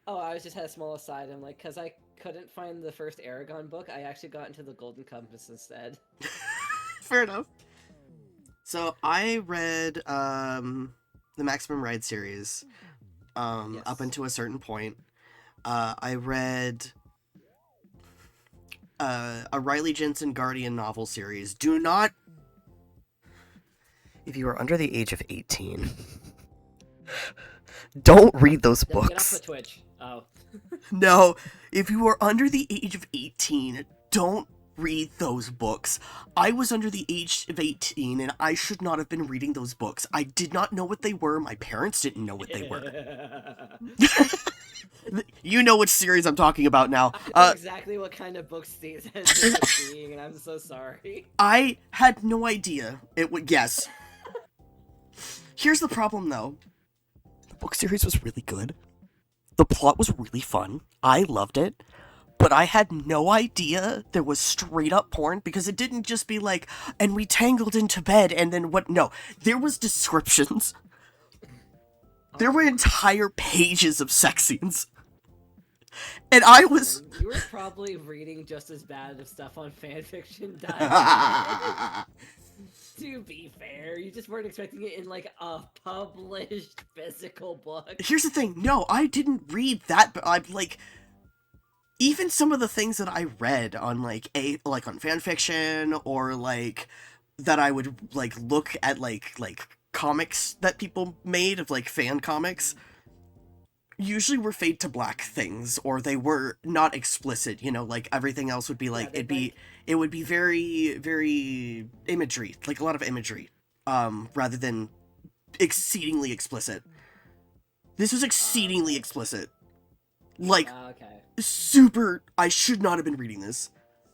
Oh, I was just had a small aside. I'm like, because I couldn't find the first Aragon book, I actually got into the Golden Compass instead. Fair enough. So I read the Maximum Ride series up Yes. until a certain point. I read a Riley Jensen Guardian novel series. Do not, if you are under the age of 18, don't read those Then get off books. the Twitch. Oh. No, if you are under the age of 18, don't read those books. I was under the age of 18 and I should not have been reading those books. I did not know what they were. My parents didn't know what they were. You know which series I'm talking about now. I know exactly what kind of books these ended up being, and I'm so sorry. I had no idea it would. Yes. Here's the problem, though. The book series was really good. The plot was really fun. I loved it. But I had no idea there was straight up porn because it didn't just be like, and we tangled into bed and then what? No. There was descriptions. There were entire pages of sex scenes. And I was... You were probably reading just as bad of stuff on fanfiction. To be fair, you just weren't expecting it in like a published physical book. Here's the thing. No, I didn't read that, but I'm like... Even some of the things that I read on like on fanfiction or like that I would like look at like comics that people made of like fan comics usually were fade to black things, or they were not explicit, you know, like everything else would be like it would be very, very imagery, like a lot of imagery, rather than exceedingly explicit. This was exceedingly explicit. Like Okay. super, I should not have been reading this.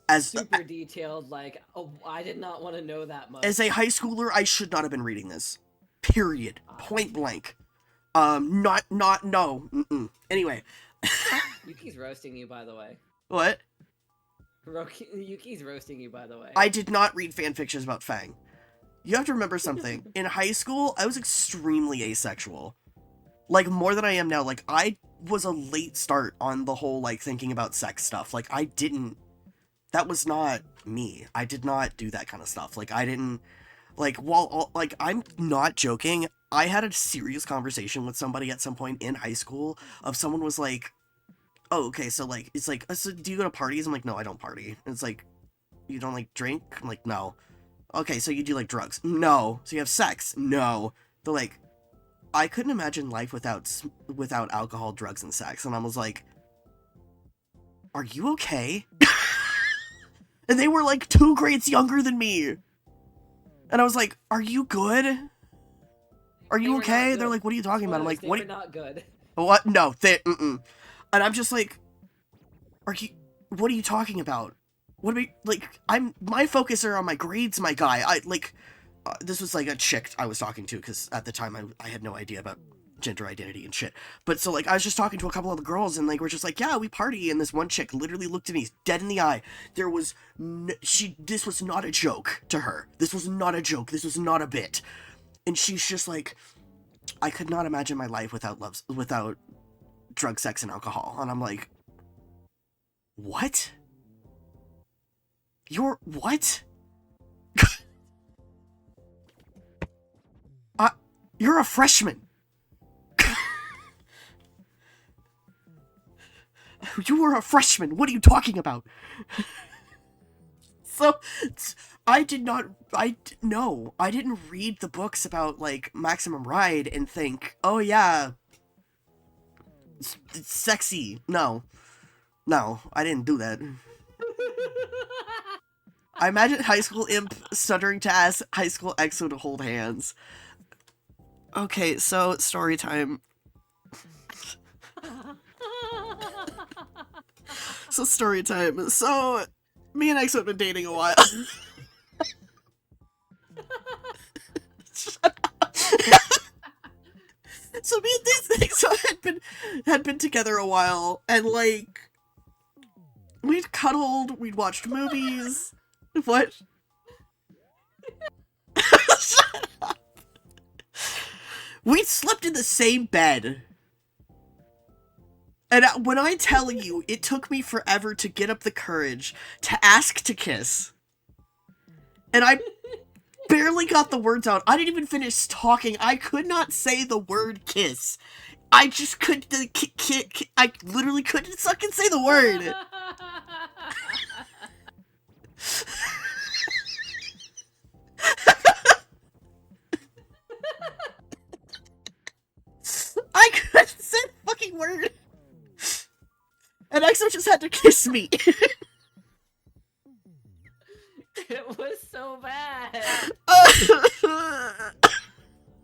As Super detailed, like, oh, I did not want to know that much. as a high schooler, I should not have been reading this. Period. Point blank. No. Mm-mm. Anyway. Yuki's roasting you, by the way. What? Yuki's roasting you, by the way. I did not read fanfictions about Fang. You have to remember something. In high school, I was extremely asexual. Like, more than I am now. Like, I was a late start on the whole, like, thinking about sex stuff. Like, that was not me. I did not do that kind of stuff. Like, I didn't, like, like, I'm not joking. I had a serious conversation with somebody at some point in high school of someone was like, oh, okay, so, like, it's like, so do you go to parties? I'm like, no, I don't party. And it's like, you don't, like, drink? I'm like, no. Okay, so you do, like, drugs? No. So you have sex? No. They're like, I couldn't imagine life without alcohol, drugs, and sex. And I was like, are you okay? And they were, like, 2 grades younger than me. And I was like, are you good? Are you okay? They're like, what are you talking about? I'm like, what? They were not good. What? No, And I'm just like, what are you talking about? What are we, like, my focus are on my grades, my guy. This was, like, a chick I was talking to, because at the time I had no idea about gender identity and shit. But, so, like, I was just talking to a couple of the girls, and, like, we're just like, yeah, we party, and this one chick literally looked at me dead in the eye. There was, this was not a joke to her. This was not a joke. This was not a bit. And she's just like, I could not imagine my life without drug, sex, and alcohol. And I'm like, what? You're what? You're a freshman. You were a freshman. What are you talking about? So, I didn't read the books about, like, Maximum Ride and think, oh yeah, it's sexy. No, I didn't do that. I imagine high school imp stuttering to ask high school EXO to hold hands. Okay, so, story time. So, story time. So, me and EXO have been dating a while. Shut up. So, me and these EXO had been together a while, and, like, we'd cuddled, we'd watched movies. What? Shut up. We slept in the same bed. And when I tell you, it took me forever to get up the courage to ask to kiss. And I barely got the words out. I didn't even finish talking. I could not say the word kiss. I just couldn't, I literally couldn't fucking say the word. I couldn't say the fucking word. And EXO just had to kiss me. It was so bad.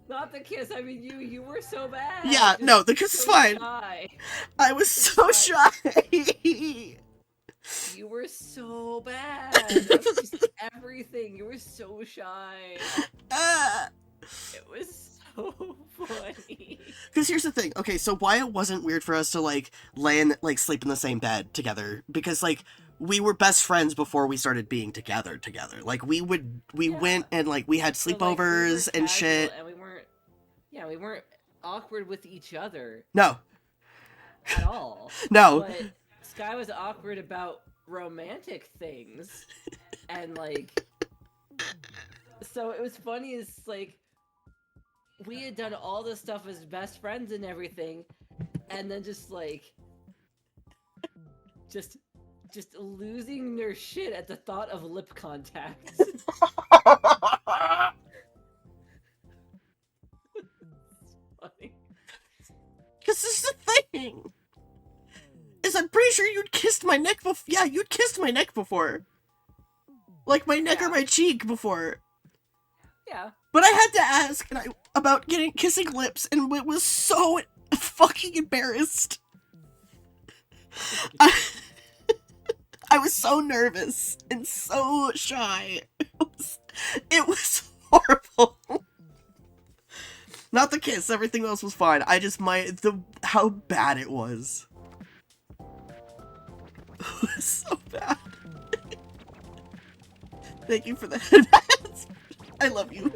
Not the kiss, I mean you were so bad. Yeah, no, the kiss is fine. Shy. I was so shy. You were so bad. Just everything. You were so shy. It was so funny. Because here's the thing. Okay, so why it wasn't weird for us to, like, sleep in the same bed together? Because, like, we were best friends before we started being together. Like, we went and, like, we had sleepovers we and shit. And we weren't awkward with each other. No. At all. No. But Sky was awkward about romantic things. And, like, so it was funny is, like, we had done all this stuff as best friends and everything, and then just, like, just losing their shit at the thought of lip contact. Funny. Because this is the thing. Is I'm pretty sure you'd kissed my neck before. Yeah, you'd kissed my neck before. Like my neck or my cheek before. Yeah. But I had to ask about kissing lips, and it was so fucking embarrassed. I was so nervous and so shy. It was horrible. Not the kiss, everything else was fine. I just how bad it was. It was so bad. Thank you for that. I love you.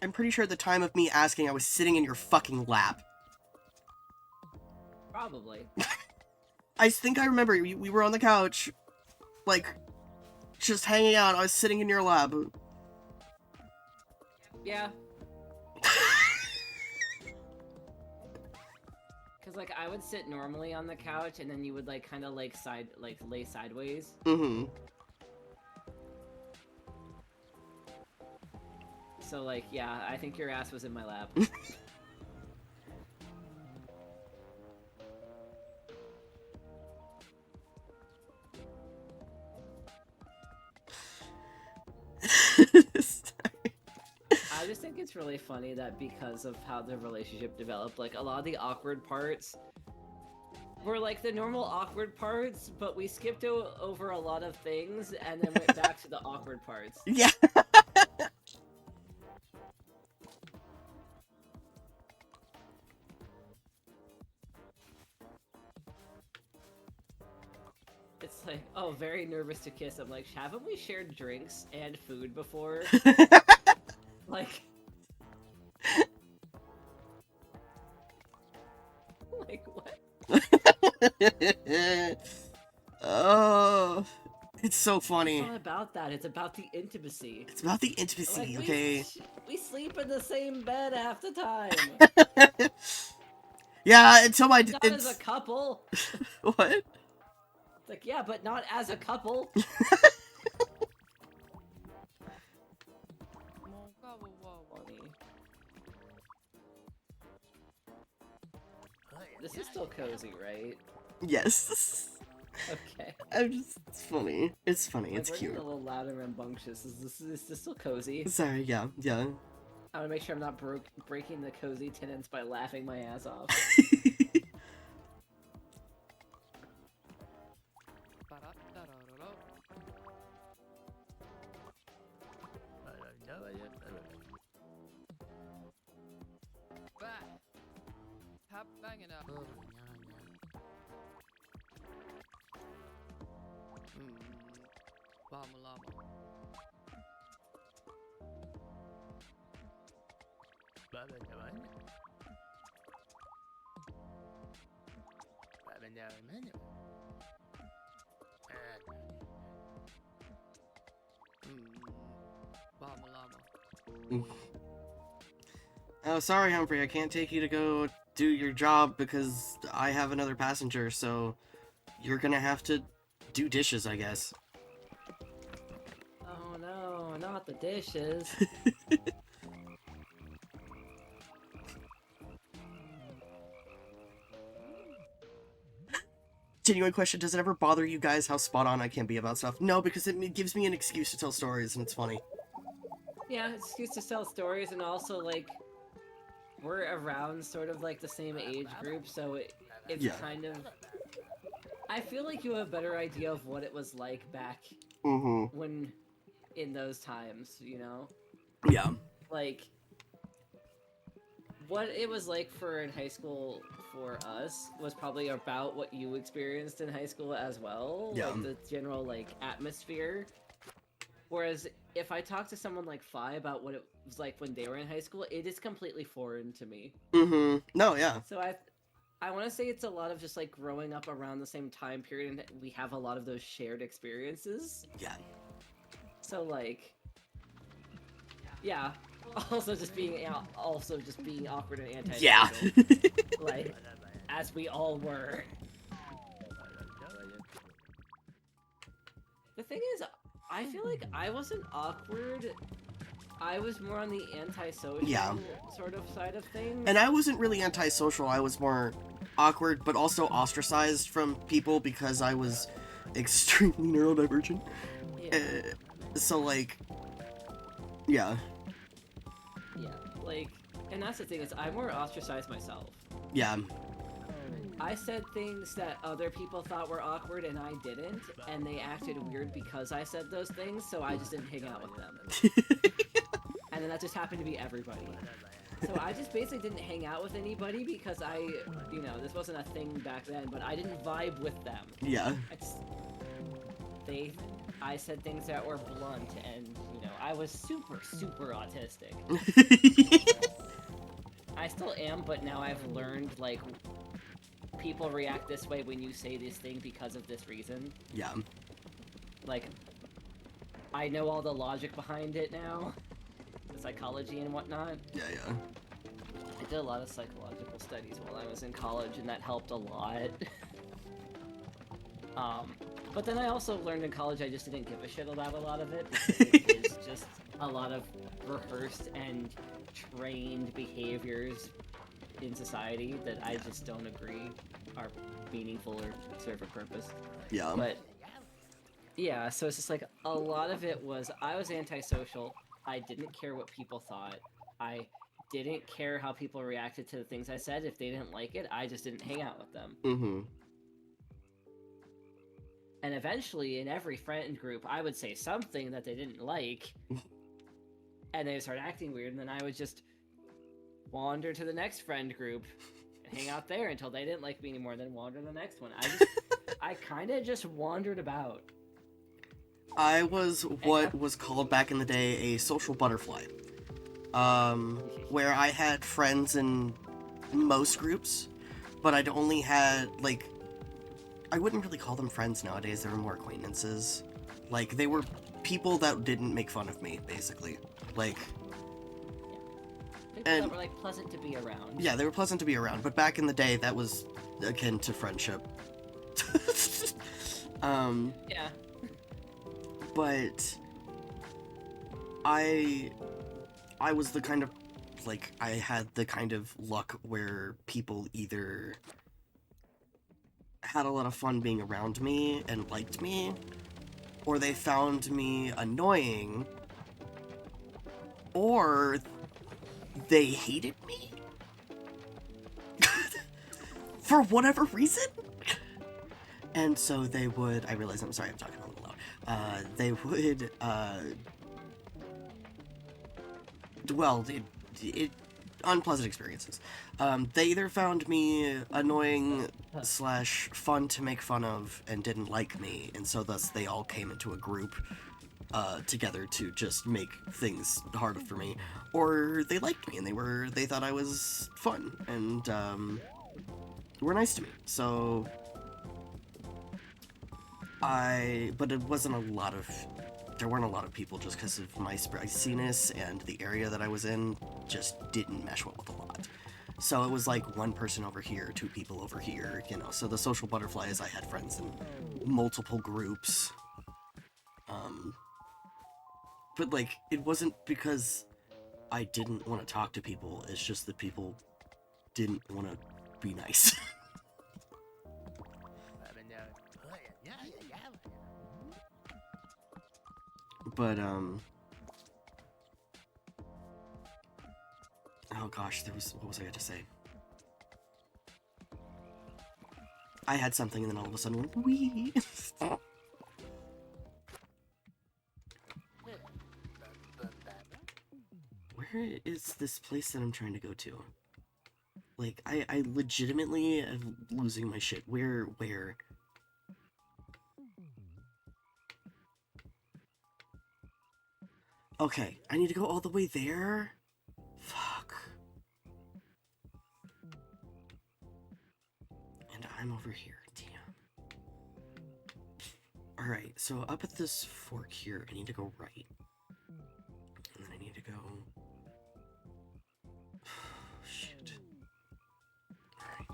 I'm pretty sure at the time of me asking, I was sitting in your fucking lap. Probably. I think I remember we were on the couch, like, just hanging out. I was sitting in your lap. Yeah. Cause like I would sit normally on the couch, and then you would like kind of like lay sideways. Mm-hmm. So like, yeah, I think your ass was in my lap. I just think it's really funny that because of how the relationship developed, like a lot of the awkward parts were like the normal awkward parts, but we skipped over a lot of things and then went back to the awkward parts. Yeah. It's like, oh, very nervous to kiss. I'm like, haven't we shared drinks and food before? Like, like what? Oh, it's so It's funny. not about that. It's about the intimacy. It's about the intimacy, Like, okay? we sleep in the same bed half the time. Yeah, until my Not as a couple. what? It's like, yeah, but not as a couple. Funny. This is still cozy, right? Yes. Okay. It's funny. It's funny. It's Like, we're cute. getting a little loud and rambunctious. Is this still cozy? Sorry. Yeah. Yeah. I want to make sure I'm not breaking the cozy tenets by laughing my ass off. Tap banging up. Llama llama. Llama llama. Oh, sorry, Humphrey. I can't take you to go do your job because I have another passenger. So you're gonna have to do dishes, I guess. Oh no, not the dishes. Genuine question, does it ever bother you guys how spot on I can be about stuff? No, because it gives me an excuse to tell stories and it's funny. Yeah, it's excuse to tell stories, and also like we're around sort of like the same age group, so it's Yeah. kind of. I feel like you have a better idea of what it was like back Mm-hmm. when in those times, you know? Yeah. Like what it was like for in high school for us was probably about what you experienced in high school as well. Yeah. Like the general like atmosphere. Whereas if I talk to someone like Fi about what it was like when they were in high school, it is completely foreign to me. Mm-hmm. No, yeah. So I want to say it's a lot of just like growing up around the same time period, and we have a lot of those shared experiences. Yeah. So like, yeah. Also just being awkward and anti. Yeah. Like, as we all were. The thing is, I feel like I wasn't awkward. I was more on the antisocial Yeah. sort of side of things. And I wasn't really antisocial. I was more awkward, but also ostracized from people because I was extremely neurodivergent. Yeah. So, like, yeah. Yeah, like, and that's the thing is I more ostracized myself. Yeah. I said things that other people thought were awkward and I didn't, and they acted weird because I said those things, so I just didn't hang out with them. And then that just happened to be everybody. So I just basically didn't hang out with anybody because this wasn't a thing back then, but I didn't vibe with them. Yeah. They I said things that were blunt, and you know, I was super autistic. I still am, but now I've learned like people react this way when you say this thing because of this reason. Yeah. Like, I know all the logic behind it now, the psychology and whatnot. Yeah. I did a lot of psychological studies while I was in college, and that helped a lot. But then I also learned in college I just didn't give a shit about a lot of it, because it is just a lot of rehearsed and trained behaviors in society that I just don't agree are meaningful or serve a purpose. Yeah. But yeah, so it's just like a lot of it was I was antisocial. I didn't care what people thought. I didn't care how people reacted to the things I said. If they didn't like it, I just didn't hang out with them. Mm-hmm. And eventually, in every friend group, I would say something that they didn't like, and they would start acting weird, and then I would just wander to the next friend group and hang out there until they didn't like me anymore, then wander to the next one. I kind of just wandered about. I was what was called back in the day a social butterfly. Where I had friends in most groups, but I'd only had, like, I wouldn't really call them friends nowadays, they were more acquaintances. Like, they were people that didn't make fun of me, basically. Like... People And- that were, like, pleasant to be around. Yeah, they were pleasant to be around, but back in the day, that was akin to friendship. Yeah. But... I was the kind of, like, I had the kind of luck where people either had a lot of fun being around me and liked me, or they found me annoying, or they hated me? For whatever reason? And so they would, I realize I'm sorry, I'm talking a little loud. They would, well, unpleasant experiences. They either found me annoying / fun to make fun of and didn't like me, and so thus they all came into a group together to just make things harder for me, or they liked me and they thought I was fun and were nice to me. So but it wasn't there weren't a lot of people just because of my spiciness, and the area that I was in just didn't mesh well with a lot. So it was like one person over here, two people over here, you know. So the social butterflies, I had friends in multiple groups. But like, it wasn't because I didn't want to talk to people, it's just that people didn't want to be nice. But, oh gosh, what was I going to say? I had something and then all of a sudden went, wee! Where is this place that I'm trying to go to? Like, I legitimately am losing my shit. Where? Okay, I need to go all the way there? Fuck. And I'm over here, damn. Alright, so up at this fork here, I need to go right. And then I need to go... Shit. Alright.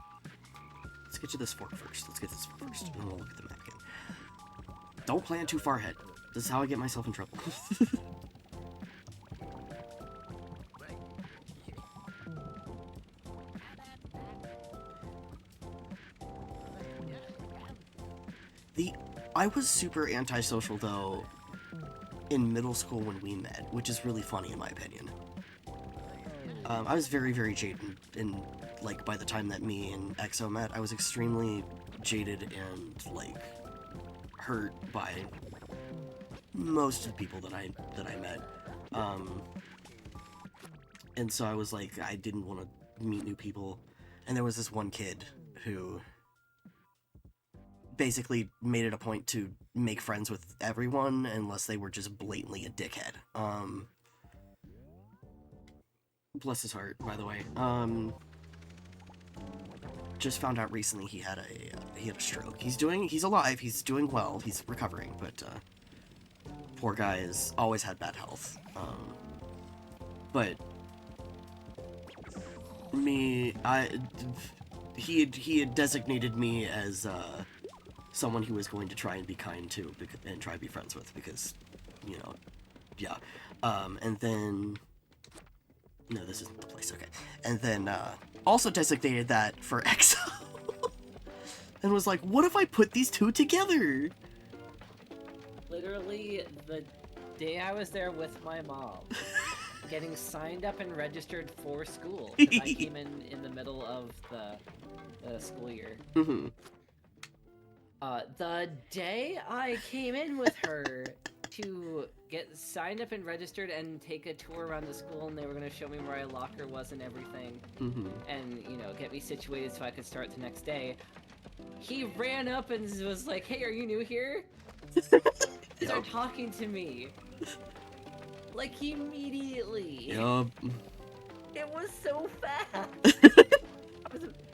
Let's get to this fork first. And then we'll look at the map again. Don't plan too far ahead. This is how I get myself in trouble. I was super antisocial, though, in middle school when we met, which is really funny in my opinion. I was very, very jaded, and, like, by the time that me and EXO met, I was extremely jaded and, like, hurt by most of the people that I met. And so I was like, I didn't want to meet new people, and there was this one kid who basically made it a point to make friends with everyone unless they were just blatantly a dickhead. Bless his heart, by the way. Just found out recently he had a stroke. He's alive, he's doing well, he's recovering, but poor guy has always had bad health. But he had designated me as someone who was going to try and be kind to and try to be friends with because, you know, yeah. And then no, this isn't the place. Okay, and then also designated that for EXO, and was like, what if I put these two together? Literally, the day I was there with my mom, getting signed up and registered for school, 'cause I came in the middle of the school year. Mm-hmm. The day I came in with her to get signed up and registered and take a tour around the school, and they were going to show me where my locker was and everything, Mm-hmm. and, you know, get me situated so I could start the next day, he ran up and was like, hey, are you new here? Start talking to me. Like, immediately. Yup. It was so fast.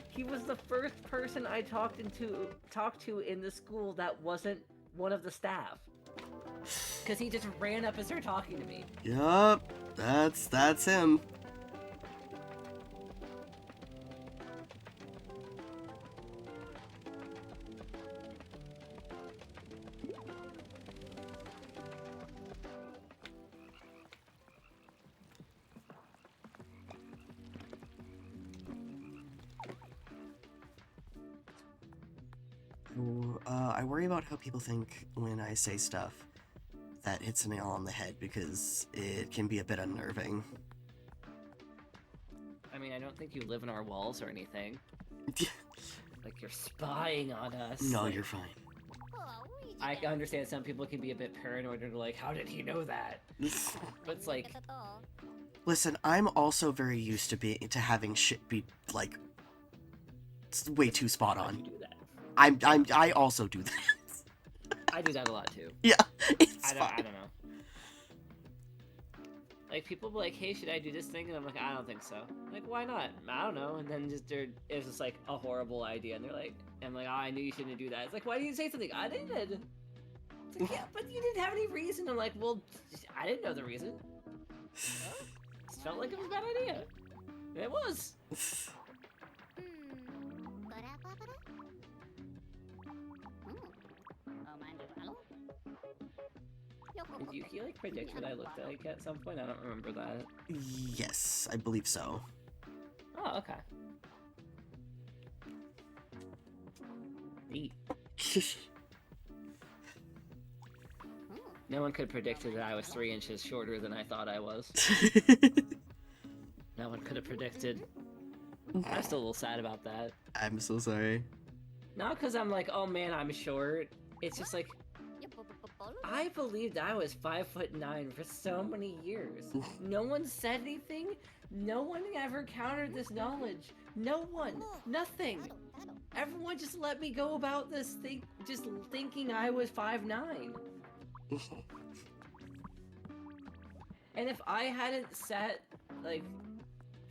He was the first person I talked to in the school that wasn't one of the staff. Because he just ran up and started talking to me. Yup. That's him. I worry about how people think when I say stuff that hits a nail on the head because it can be a bit unnerving. I mean, I don't think you live in our walls or anything. Like, you're spying on us. No, like, you're fine. I can understand some people can be a bit paranoid and like, how did he know that? But it's like, Listen, I'm also very used to having shit be like way too spot how do on. you do that? I also do that. I do that a lot too. Yeah, it's I fine. don't know. Like, people be like, hey, should I do this thing? And I'm like, I don't think so. I'm like, why not? I don't know. And then it's just like a horrible idea. And they're like, I'm like, oh, I knew you shouldn't do that. It's like, why didn't you say something? I did. It's like, yeah, but you didn't have any reason. I'm like, well, I didn't know the reason. Well, it felt like it was a bad idea. And it was. Did you like predict what I looked like at some point? I don't remember that. Yes, I believe so. Oh, okay. Neat. No one could have predicted that I was 3 inches shorter than I thought I was. No one could have predicted. I'm still a little sad about that. I'm so sorry. Not because I'm like, oh man, I'm short. It's just like, I believed I was 5'9" for so many years. No one said anything. No one ever countered this knowledge. No one. Nothing. Everyone just let me go about this thing, just thinking I was 5'9". And if I hadn't sat, like,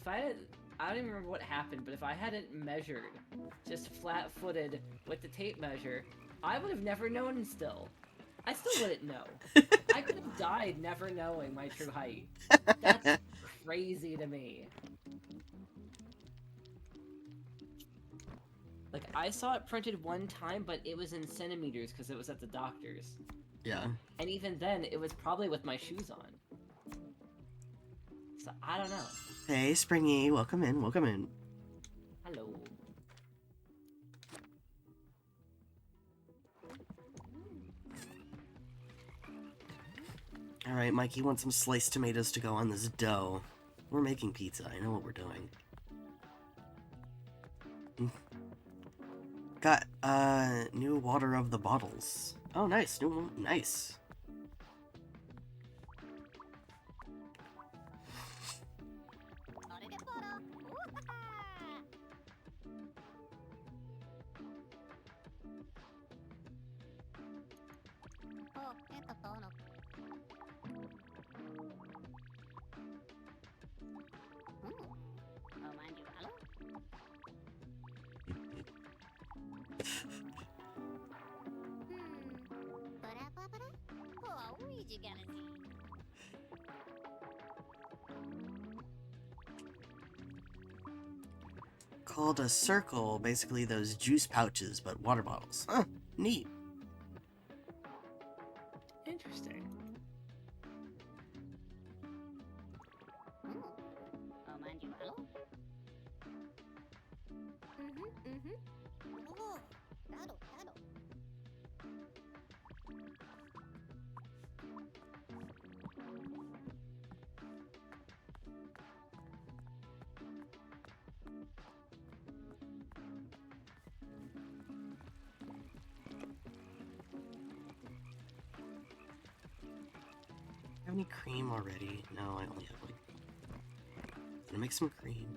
if I hadn't, I don't even remember what happened, but if I hadn't measured, just flat-footed with the tape measure, I would have never known still. I still wouldn't know. I could have died never knowing my true height. That's crazy to me. Like, I saw it printed one time, but it was in centimeters because it was at the doctor's. Yeah. And even then, it was probably with my shoes on. So, I don't know. Hey, Springy, welcome in, welcome in. Hello. Alright, Mike, you want some sliced tomatoes to go on this dough. We're making pizza, I know what we're doing. Got, new water of the bottles. Oh, nice, nice. Ba-da-ba-ba-da. Oh, what are you gonna do? Called a circle, basically those juice pouches, but water bottles. Huh, neat. Interesting. Oh, mind you, hello? Oh, that'll. Have any cream already? No, I only have like. Gonna make some cream.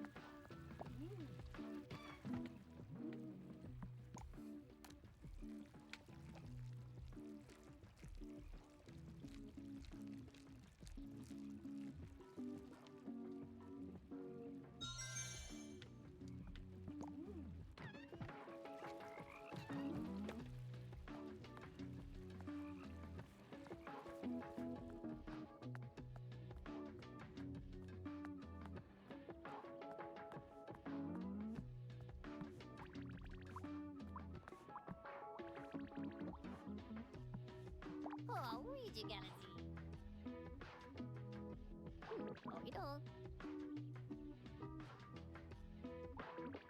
Oh, what are you gonna do? Okie doke.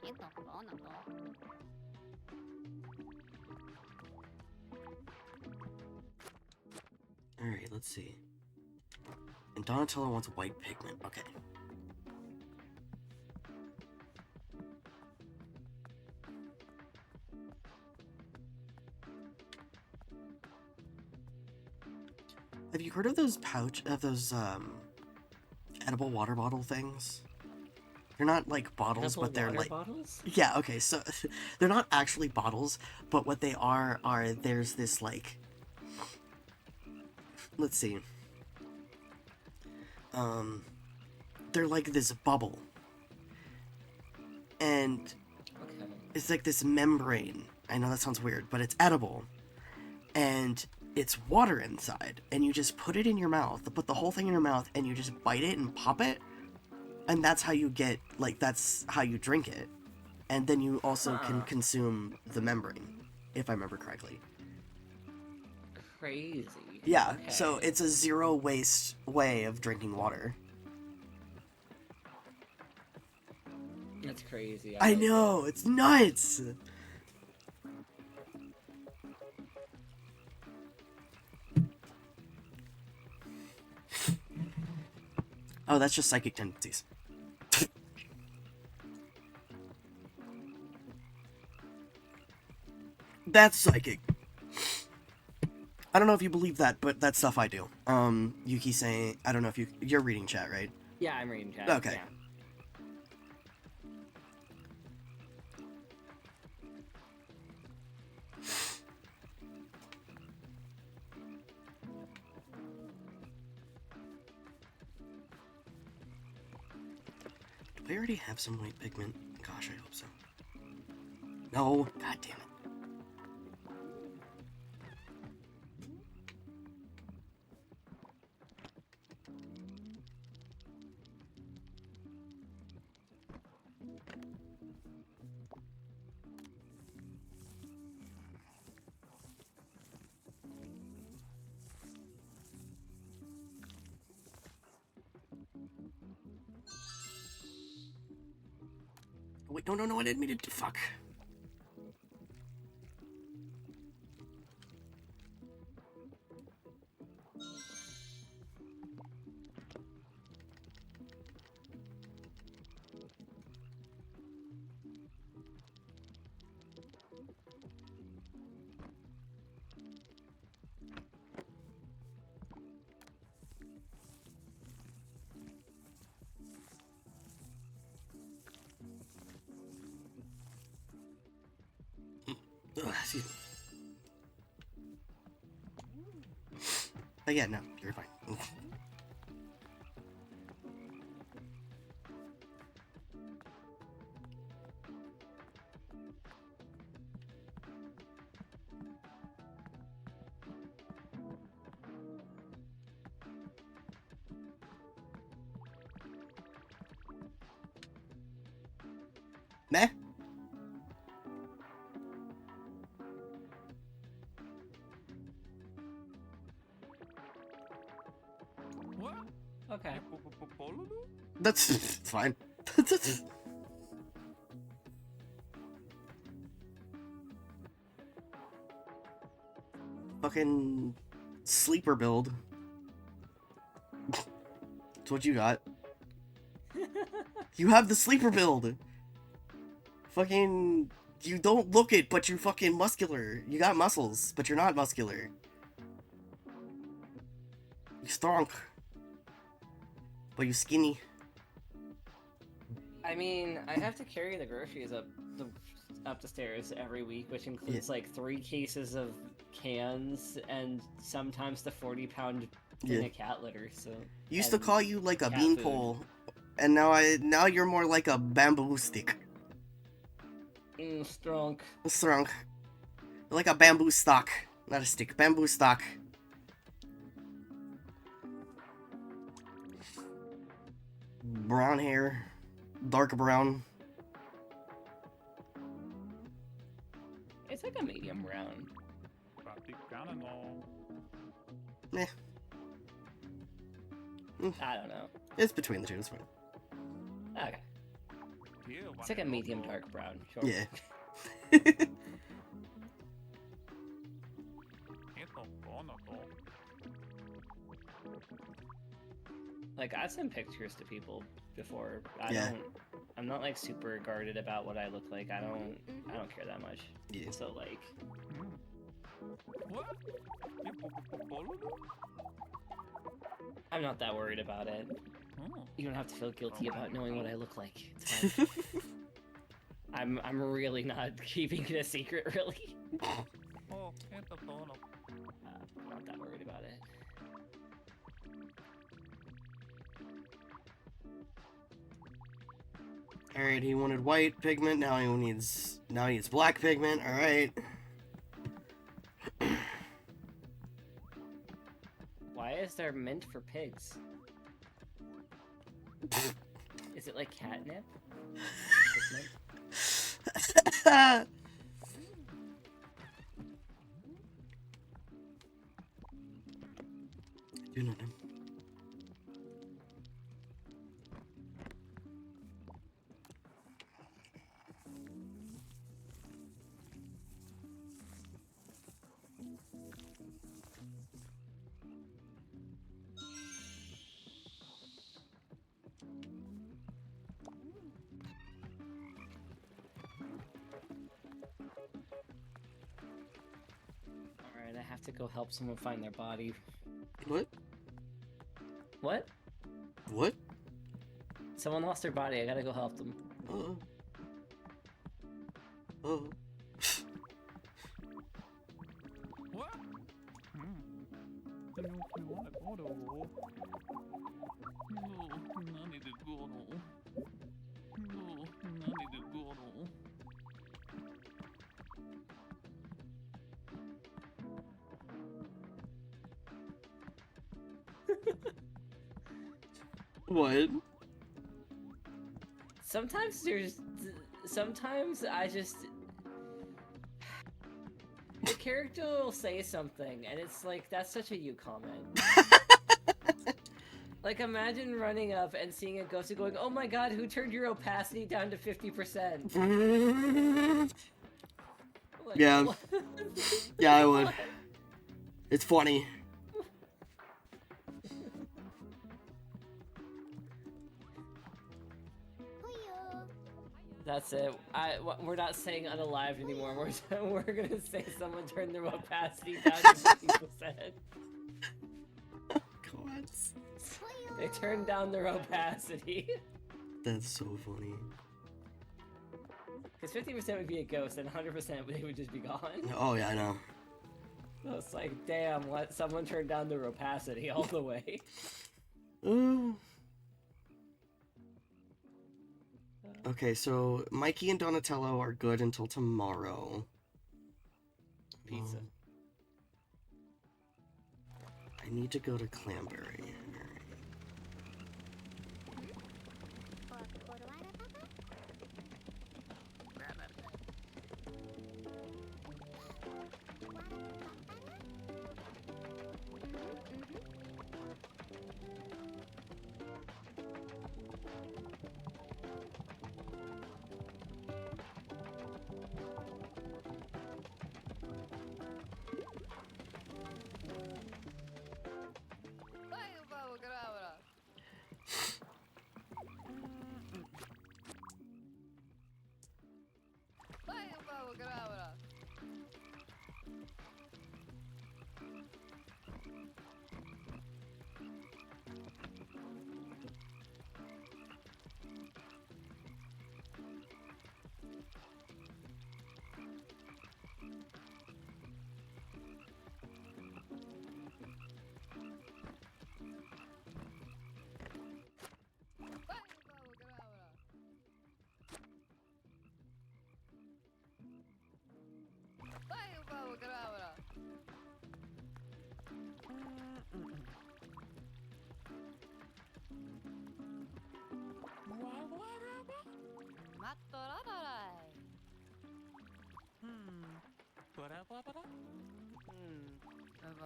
Ito, oo na to. Alright, let's see. And Donatello wants white pigment. Okay. Have you heard of those edible water bottle things? They're not like bottles, Edible but they're water like bottles? yeah. Okay, so they're not actually bottles, but what they are there's this like. Let's see. They're like this bubble, and Okay. it's like this membrane. I know that sounds weird, but it's edible, and it's water inside, and you just put it in your mouth, put the whole thing in your mouth, and you just bite it and pop it, and that's how you get, like, that's how you drink it. And then you also can consume the membrane, if I remember correctly. Crazy. Yeah, Okay. so it's a zero waste way of drinking water. That's crazy. I like it. know, it's nuts! Oh, that's just psychic tendencies. That's psychic. I don't know if you believe that, but that's stuff I do. Yuki saying, I don't know if you're reading chat, right? Yeah, I'm reading chat. Okay. Yeah. Do I already have some white pigment? Gosh, I hope so. No, god damn it. Wait, no, I didn't mean to. Fuck. Ugh, excuse me. Oh yeah, no, you're fine. Meh. What? Okay. That's fine. Fucking sleeper build. That's what you got. You have the sleeper build. Fucking, you don't look it, but you're fucking muscular. You got muscles, but you're not muscular. You strong, but you skinny. I mean, I have to carry the groceries up the stairs every week, which includes like 3 cases of cans and sometimes the 40-pound thing Yeah. of cat litter. So Used to and call you like a cat beanpole, and now you're more like a bamboo stick. strong. Strong. Like a bamboo stock. Not a stick. Bamboo stock. Brown hair. Dark brown. It's like a medium brown. Meh. I don't know. It's between the two. It's fine. Okay. It's like a medium dark brown. Sure. Yeah. Like I've sent pictures to people before. Yeah. I'm not like super guarded about what I look like. I don't care that much. Yeah. So like What? I'm not that worried about it. Oh. You don't have to feel guilty about knowing what I look like. It's fine. I'm really not keeping it a secret, really. Oh, Not that worried about it. Alright, he wanted white pigment, now he needs black pigment, alright. Why is there mint for pigs? Is it like catnip? Pigment? Do not know. Alright, I have to go help someone find their body. What? What? What? Someone lost their body, I gotta go help them. Uh-oh. Oh. What? What? Sometimes I just... The character will say something, and it's like, that's such a you comment. Like, imagine running up and seeing a ghost and going, oh my god, who turned your opacity down to 50%? Like, Yeah. what? Yeah, I would. What? It's funny. That's it. We're not saying unalived anymore. We're gonna say someone turned their opacity down to 50%. God. They turned down their opacity. That's so funny. Because 50% would be a ghost, and 100% they would just be gone. Oh yeah, I know. So it's like, damn, what? Someone turned down their opacity all the way. Okay, so Mikey and Donatello are good until tomorrow. Pizza. I need to go to Clamberry.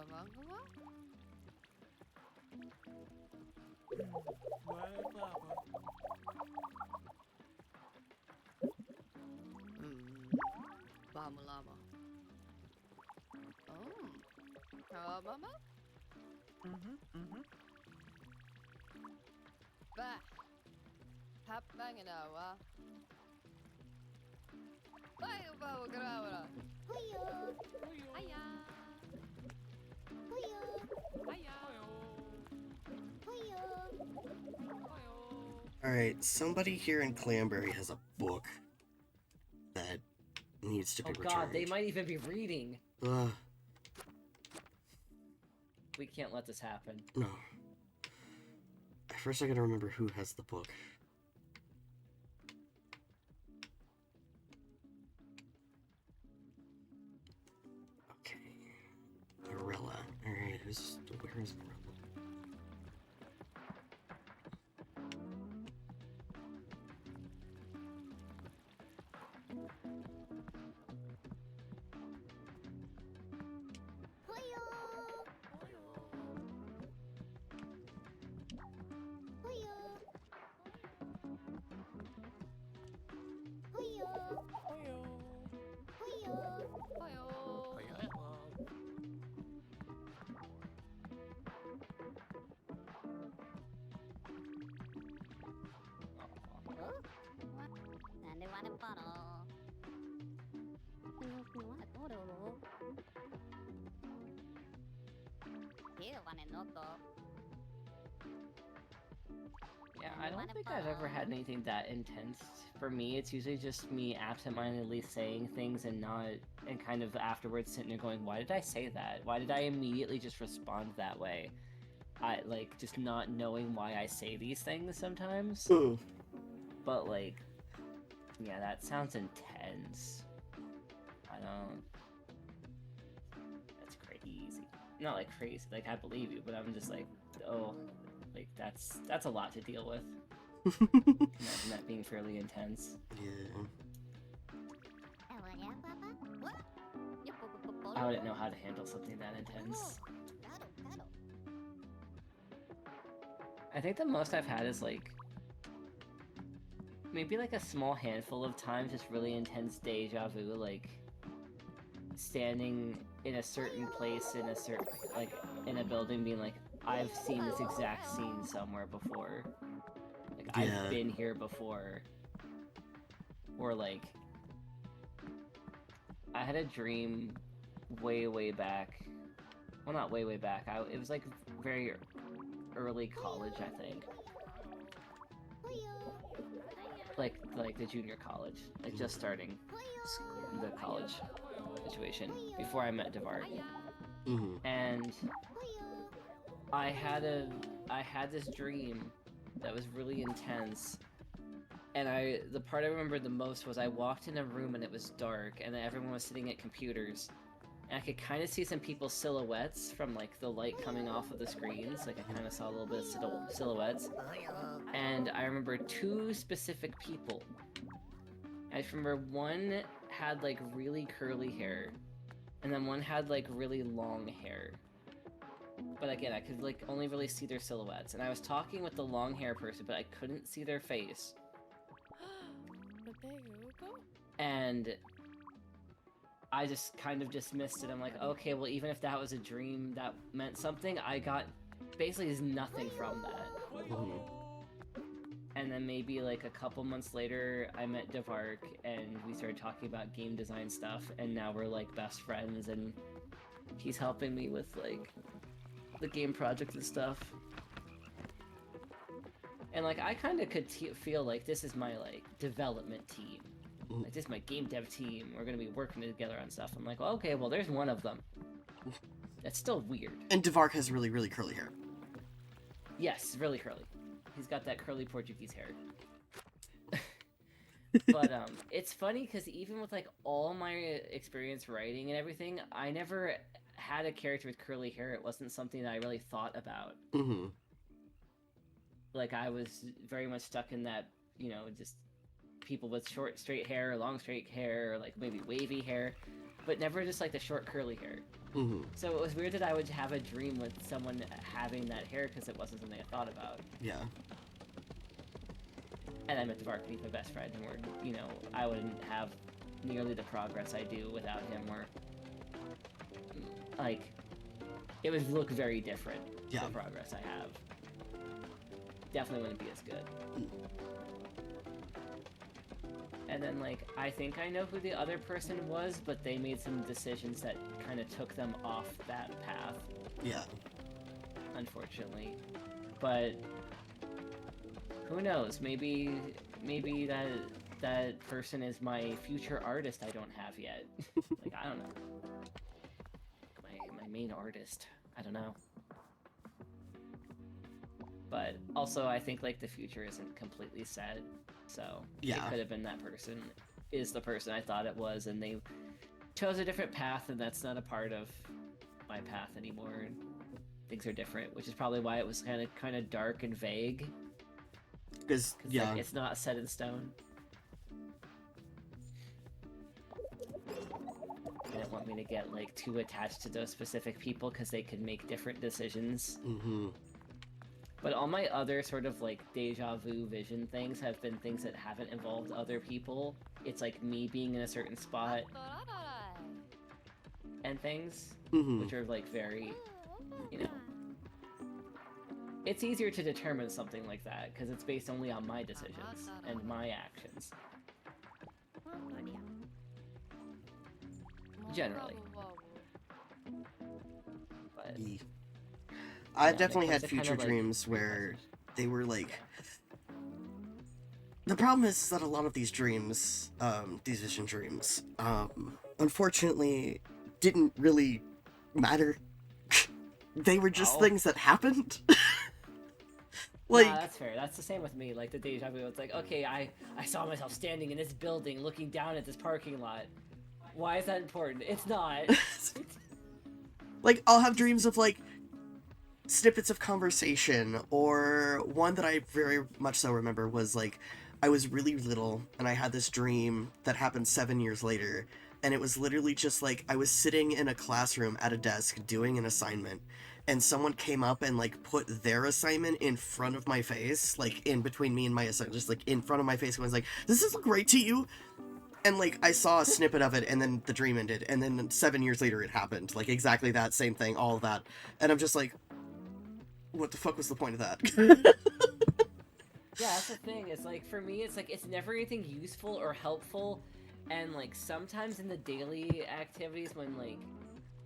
Mangala? Why, Papa? Lama Lama. Mama? Bah. Hap banginawa. Bayo ba grawara? Huyo. Aya. Huyo. Aya. Huyo. Alright, somebody here in Clanberry has a book that needs to be Oh returned. god, they might even be reading. Ugh, We can't let this happen. no. First I gotta remember who has the book. Okay. Arella. Alright, where is Arella? Huyo. Huyo. Huyo. Huyo. Bayo. Nande wane paro. Wane toro. Here wane noto. Yeah, I don't think I've ever had anything that intense. For me, it's usually just me absentmindedly saying things and kind of afterwards sitting there going, why did I say that? Why did I immediately just respond that way? Like, just not knowing why I say these things sometimes. Ugh. But, like, yeah, that sounds intense. I don't... That's crazy. Not, like, crazy. Like, I believe you, but I'm just like, oh... Like, that's a lot to deal with. Imagine that being fairly intense. Yeah. I wouldn't know how to handle something that intense. I think the most I've had is, like... Maybe, like, a small handful of times, just really intense deja vu, like... Standing in a certain place in a certain... Like, in a building being like, I've seen this exact scene somewhere before. Like, Yeah. I've been here before. Or, like... I had a dream way back. Well, not way back. It was, like, very early college, I think. Like the junior college. Like, just starting the college situation. Before I met Devart. Mm-hmm. And... I had this dream that was really intense, and the part I remember the most was I walked in a room and it was dark, and everyone was sitting at computers, and I could kind of see some people's silhouettes from, like, the light coming off of the screens. Like, I kind of saw a little bit of silhouettes, and I remember two specific people. I just remember one had, like, really curly hair, and then one had, like, really long hair. But again, I could, like, only really see their silhouettes. And I was talking with the long hair person, but I couldn't see their face. And I just kind of dismissed it. I'm like, okay, well, even if that was a dream that meant something, I got basically nothing from that. Mm-hmm. And then maybe, like, a couple months later, I met Devark, and we started talking about game design stuff, and now we're, like, best friends, and he's helping me with, like... the game project and stuff. And, like, I kind of could feel like this is my, like, development team. Like, this is my game dev team. We're gonna be working together on stuff. I'm like, well, okay, well, there's one of them. That's still weird. And Devark has really, really curly hair. Yes, really curly. He's got that curly Portuguese hair. But, it's funny because even with, like, all my experience writing and everything, I never had a character with curly hair. It wasn't something that I really thought about. Mm-hmm. Like, I was very much stuck in that, you know, just people with short, straight hair, or long, straight hair, or, like, maybe wavy hair. but never just like the short curly hair. Mhm. So it was weird that I would have a dream with someone having that hair because it wasn't something I thought about. Yeah. And I met Devark, he's my best friend, and I wouldn't have nearly the progress I do without him, or like, it would look very different, Yeah. the progress I have. Definitely wouldn't be as good. And then, like, I think I know who the other person was, but they made some decisions that kind of took them off that path, Yeah. unfortunately. But who knows? Maybe that person is my future artist I don't have yet. Like, I don't know. My main artist. I don't know. But also, I think like the future isn't completely set, so Yeah. it could have been that person is the person I thought it was, and they chose a different path, and that's not a part of my path anymore. And things are different, which is probably why it was kind of dark and vague. Because, 'Cause, yeah. like, it's not set in stone. They didn't want me to get like too attached to those specific people because they could make different decisions. Mm-hmm. But all my other sort of like deja vu vision things have been things that haven't involved other people. It's like me being in a certain spot and things, Mm-hmm. which are like very, it's easier to determine something like that because it's based only on my decisions and my actions. Generally. But I've Yeah, definitely when it had comes to future kinda, like, dreams where they were like. The problem is that a lot of these dreams, these vision dreams, unfortunately, didn't really matter. They were just Oh. things that happened. Nah, Like, that's fair. That's the same with me. Like the deja vu. It's like, okay, I saw myself standing in this building, looking down at this parking lot. Why is that important? It's not. like I'll have dreams of like snippets of conversation, or one that I very much so remember was like I was really little and I had this dream that happened 7 years later, and it was literally just like I was sitting in a classroom at a desk doing an assignment, and someone came up and like put their assignment in front of my face, like in between me and my assignment, just like in front of my face, and was like, "Does this look right to you?" And like I saw a snippet of it, and then the dream ended, and then 7 years later it happened, like exactly that same thing, all of that, and I'm just like, what the fuck was the point of that? Yeah, that's the thing. It's like, for me, it's like, it's never anything useful or helpful. And like, sometimes in the daily activities when like,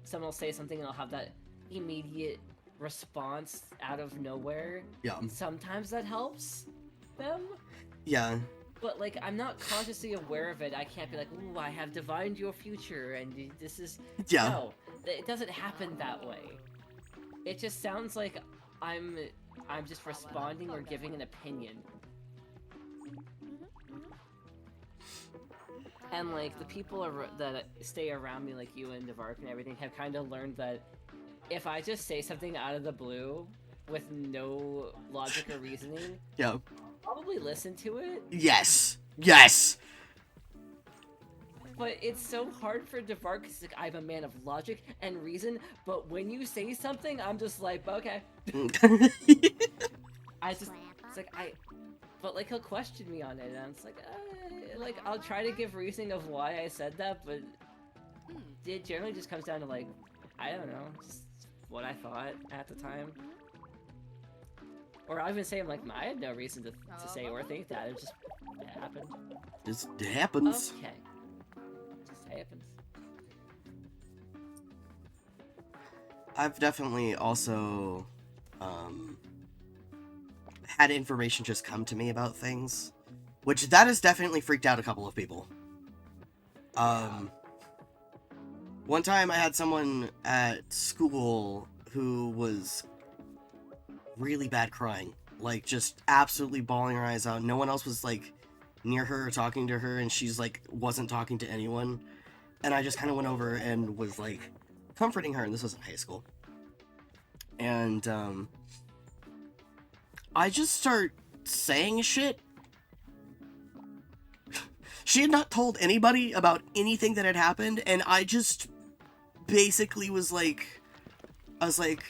someone will say something and I'll have that immediate response out of nowhere. Yeah. Sometimes that helps them. Yeah. But like, I'm not consciously aware of it. I can't be like, ooh, I have divined your future and this is... Yeah. No, it doesn't happen that way. It just sounds like I'm just responding or giving an opinion. And like the people that stay around me, like you and Devark and everything, have kind of learned that if I just say something out of the blue with no logic or reasoning, Yeah. probably listen to it. Yes. Yes. But it's so hard for Devark because like, I'm a man of logic and reason. But when you say something, I'm just like, okay. It's like but like he'll question me on it, and it's like I'll try to give reasoning of why I said that, but it generally just comes down to like, I don't know, just what I thought at the time. Or I'll even say, I'm like, I had no reason to say or think that, it happened. Just happens. Okay. Just happens. I've definitely also had information just come to me about things, which that has definitely freaked out a couple of people. One time I had someone at school who was really bad crying, like just absolutely bawling her eyes out. No one else was like near her or talking to her, and she's like wasn't talking to anyone. And I just kind of went over and was like comforting her, and this was in high school. And I just start saying shit. she had not told anybody about anything that had happened, and I just basically was like, I was like,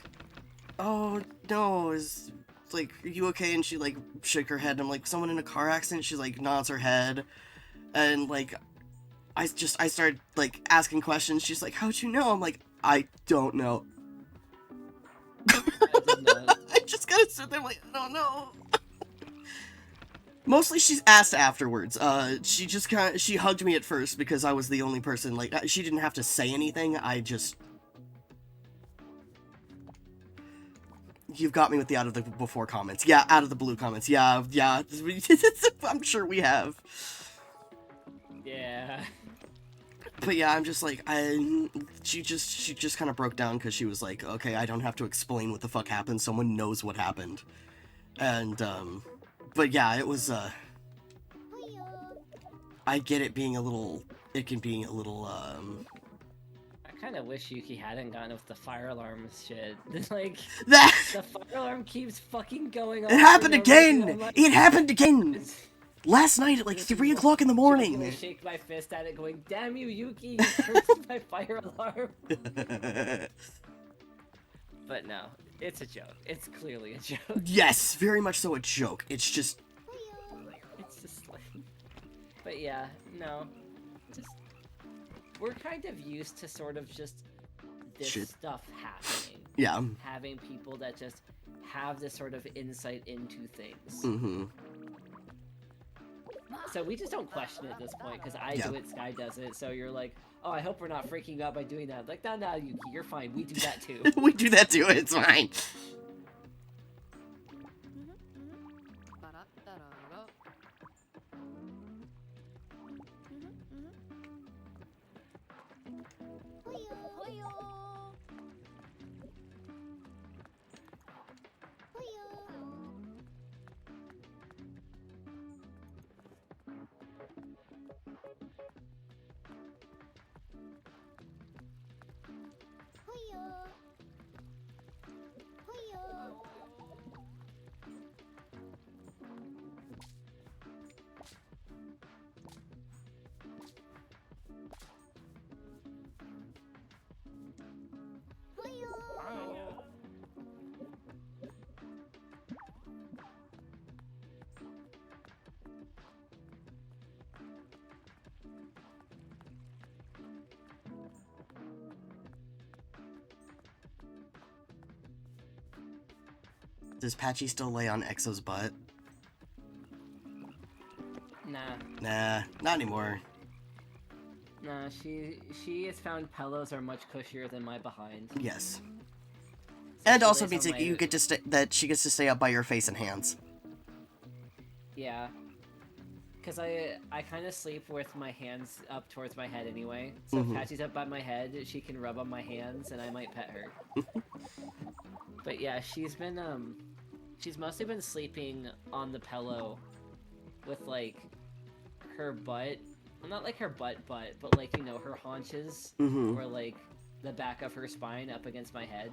oh no, is like, are you okay? And she like shook her head, and I'm like, someone in a car accident? She like nods her head, and like, I started like asking questions. She's like, how'd you know? I'm like, I don't know. I did not. I just gotta sit there like, I don't know. Mostly she's asked afterwards. She just she hugged me at first because I was the only person, like, she didn't have to say anything. I just... You've got me with the out of the before comments. Yeah, out of the blue comments. Yeah. I'm sure we have. Yeah. But yeah, I'm just like, she just kind of broke down because she was like, okay, I don't have to explain what the fuck happened. Someone knows what happened. And, but yeah, it was, I get it being a little, it can be a little, I kind of wish Yuki hadn't gone with the fire alarm shit. Like, that, the fire alarm keeps fucking going off. it happened for no reason. again! I'm like, It happened again! it's- Last night at like 3 o'clock in the I morning! shake my fist at it going, damn you, Yuki, you cursed my fire alarm. But no, it's a joke. It's clearly a joke. Yes, very much so a joke. It's just, It's just like... But yeah, no. Just... We're kind of used to sort of just this Shit. stuff happening. yeah, Having people that just have this sort of insight into things. mm-hmm. So we just don't question it at this point, because I Yeah. do it, Sky does it, so you're like, oh, I hope we're not freaking out by doing that. Like, no, Yuki, you're fine, we do that too. We do that too, it's fine. Ba-da-da-da-da. Does Patchy still lay on Exo's butt? Nah, Nah, not anymore. nah, she has found pillows are much cushier than my behind. Yes. So And she also lays means on that you my- get to that she gets to stay up by your face and hands. Yeah. Because I kind of sleep with my hands up towards my head anyway. So Mhm. if Patchy's up by my head, she can rub on my hands and I might pet her. But yeah, she's mostly been sleeping on the pillow with like her butt, well, not like her butt, but like, you know, her haunches Mm-hmm. or like the back of her spine up against my head.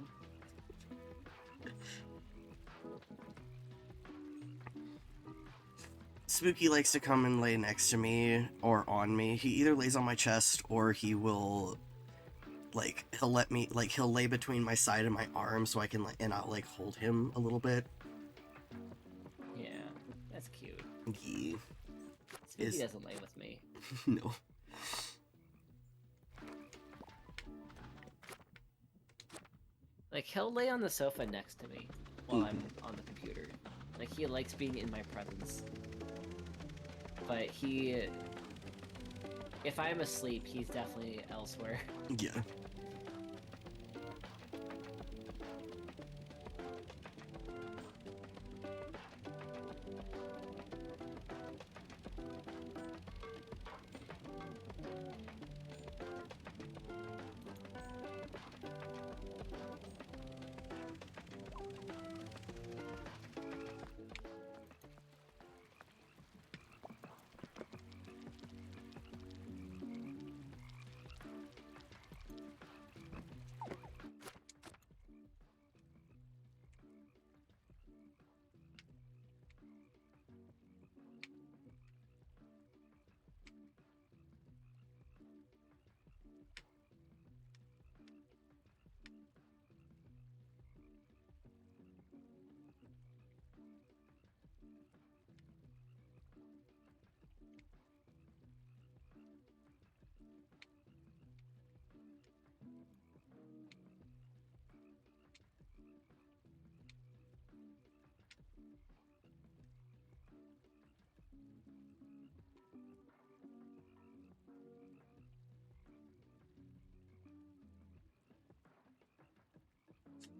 Spooky likes to come and lay next to me or on me. He either lays on my chest or he will, like, he'll lay between my side and my arm so I can, like, and I'll, like, hold him a little bit. Yeah, that's cute. Yeah. Spooky Is- doesn't lay with me. No. Like, he'll lay on the sofa next to me while I'm on the computer. Like, he likes being in my presence. But if I'm asleep, he's definitely elsewhere. Yeah.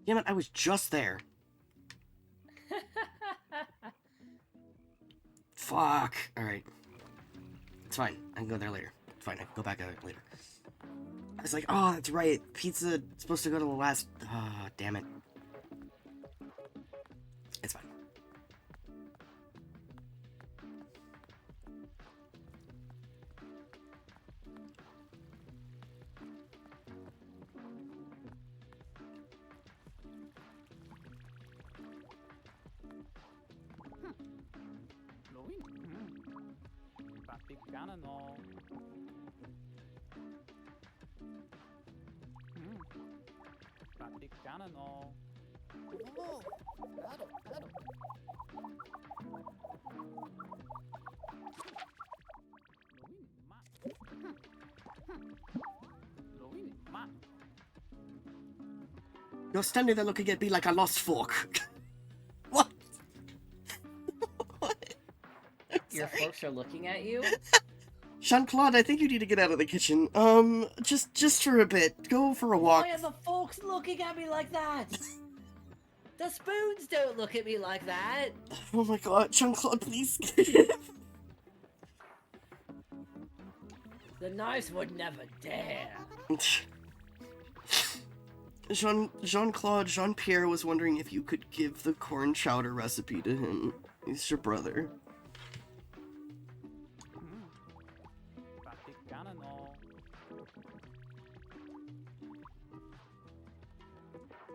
Damn it, I was just there. Fuck. Alright. It's fine. I can go there later. It's fine, I can go back later. I was like, oh, that's right. Pizza supposed to go to the last... Ah, damn it. It's fine. Vaticano. Vaticano. Oh, claro, claro. You're standing there looking at me like a lost fork. What? What? Your Sorry. folks are looking at you? Jean-Claude, I think you need to get out of the kitchen. Just for a bit. Go for a walk. Why are the folks looking at me like that? The spoons don't look at me like that. Oh my god, Jean-Claude, please. The knives would never dare. Jean-Claude, Jean-Pierre was wondering if you could give the corn chowder recipe to him. He's your brother. Vaticano.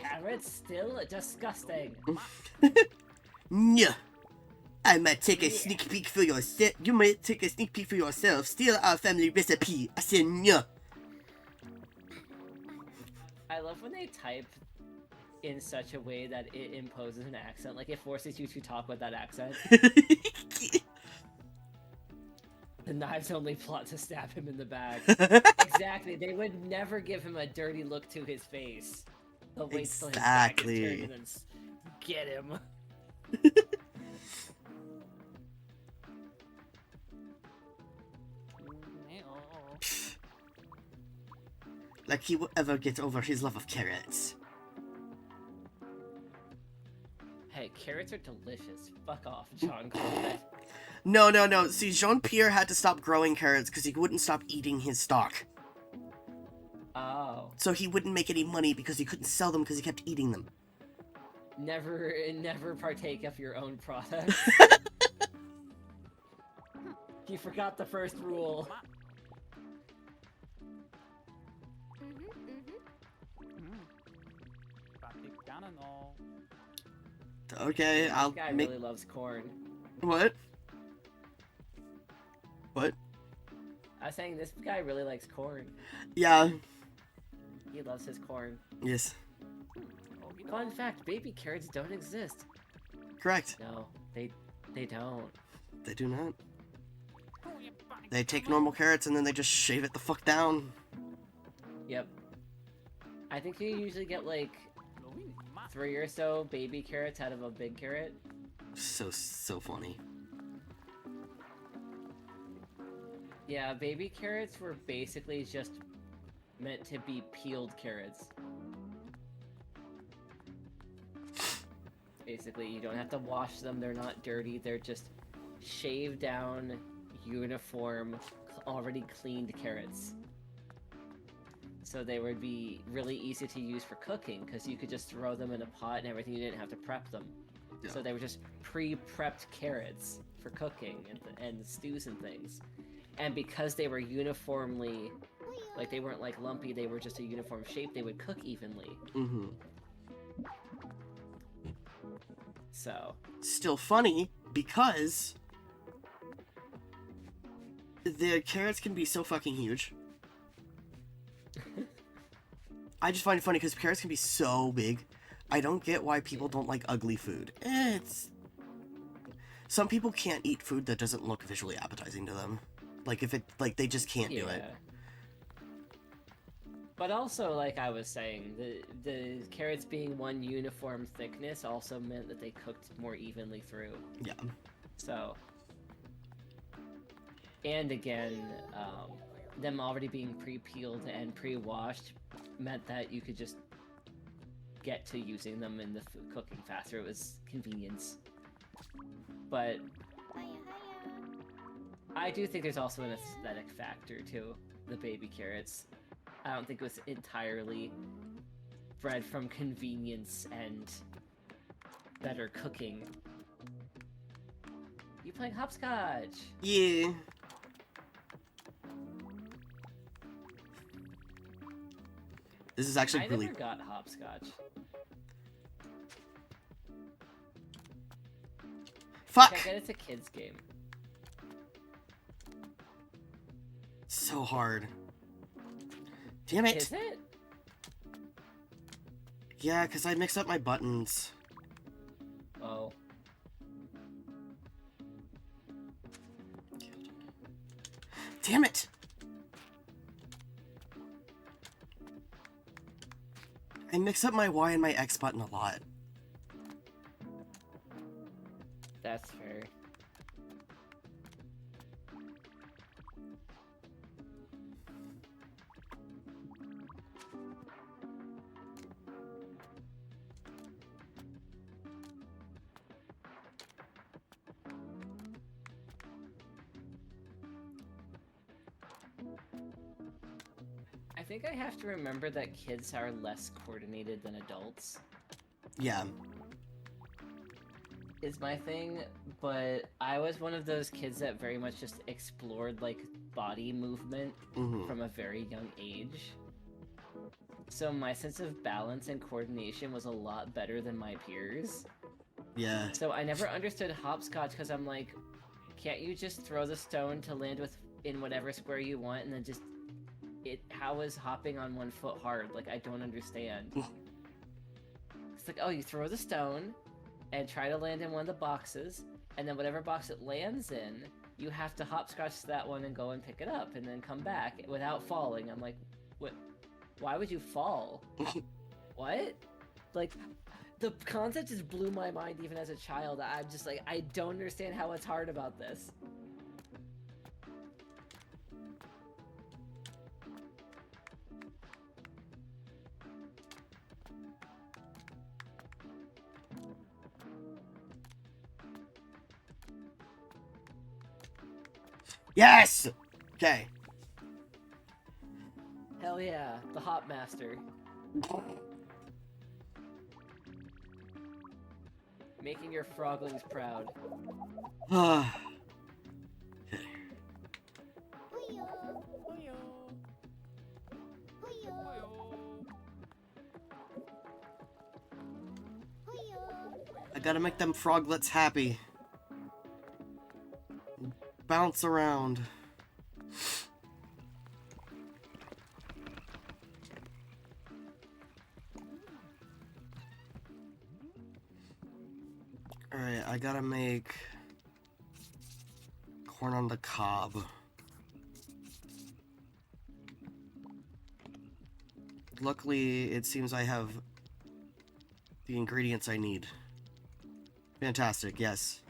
Carrots still disgusting. Nyah. I might take a sneak peek for yourself. You might take a sneak peek for yourself. Steal our family recipe. I said nyah. I love when they type in such a way that it imposes an accent. Like, it forces you to talk with that accent. The knives only plot to stab him in the back. Exactly. They would never give him a dirty look to his face. They'll wait till his back is turned Exactly. and then get him. Like he will ever get over his love of carrots. Hey, carrots are delicious. Fuck off, John Claude. No. See, Jean-Pierre had to stop growing carrots because he wouldn't stop eating his stock. Oh. So he wouldn't make any money because he couldn't sell them because he kept eating them. Never partake of your own products. You forgot the first rule. Vaticano. Okay, I'll This guy make... really loves corn. What? What? I was saying this guy really likes corn. Yeah. He loves his corn. Yes. Fun fact, baby carrots don't exist. Correct. No, they don't. They do not. They take normal carrots and then they just shave it the fuck down. Yep. I think you usually get like 3 or so baby carrots out of a big carrot. So funny. Yeah, baby carrots were basically just meant to be peeled carrots. Basically, you don't have to wash them, they're not dirty, they're just shaved down, uniform, already cleaned carrots. So they would be really easy to use for cooking, because you could just throw them in a pot and everything, you didn't have to prep them. Yeah. So they were just pre-prepped carrots for cooking and stews and things. And because they were uniformly, like they weren't like lumpy, they were just a uniform shape, they would cook evenly. Mm-hmm. So, Still funny because the carrots can be so fucking huge. I just find it funny because carrots can be so big. I don't get why people don't like ugly food. Some people can't eat food that doesn't look visually appetizing to them. Like if it, like they just can't do it. But also, like I was saying, the carrots being one uniform thickness also meant that they cooked more evenly through. Yeah. So, and again, them already being pre-peeled and pre-washed meant that you could just get to using them in the cooking faster. It was convenience. But Hiya, hiya. I do think there's also an aesthetic factor to the baby carrots. I don't think it was entirely bred from convenience and better cooking. You playing hopscotch? Yeah. This is actually I really. never got hopscotch. Fuck! I get it's a kid's game. So hard. Damn it! Is it? Yeah, because I mix up my buttons. Oh. Damn it! I mix up my Y and my X button a lot. That's fair. I think I have to remember that kids are less coordinated than adults. Yeah. Is my thing, but I was one of those kids that very much just explored like body movement Mm-hmm. from a very young age. So my sense of balance and coordination was a lot better than my peers. Yeah. So I never understood hopscotch because I'm like, can't you just throw the stone to land in whatever square you want and then just how is hopping on one foot hard? Like, I don't understand. It's like, oh, you throw the stone and try to land in one of the boxes, and then whatever box it lands in, you have to hopscotch to that one and go and pick it up and then come back without falling. I'm like, what? Why would you fall? What? Like, the concept just blew my mind even as a child. I'm just like, I don't understand how it's hard about this. Yes! Okay. Hell yeah, the Hop Master. Making your froglings proud. Ah. Hiya, Hiya. hiya, hiya. I gotta make them froglets happy. Bounce around. Alright, I gotta make corn on the cob. Luckily, it seems I have the ingredients I need. Fantastic, yes.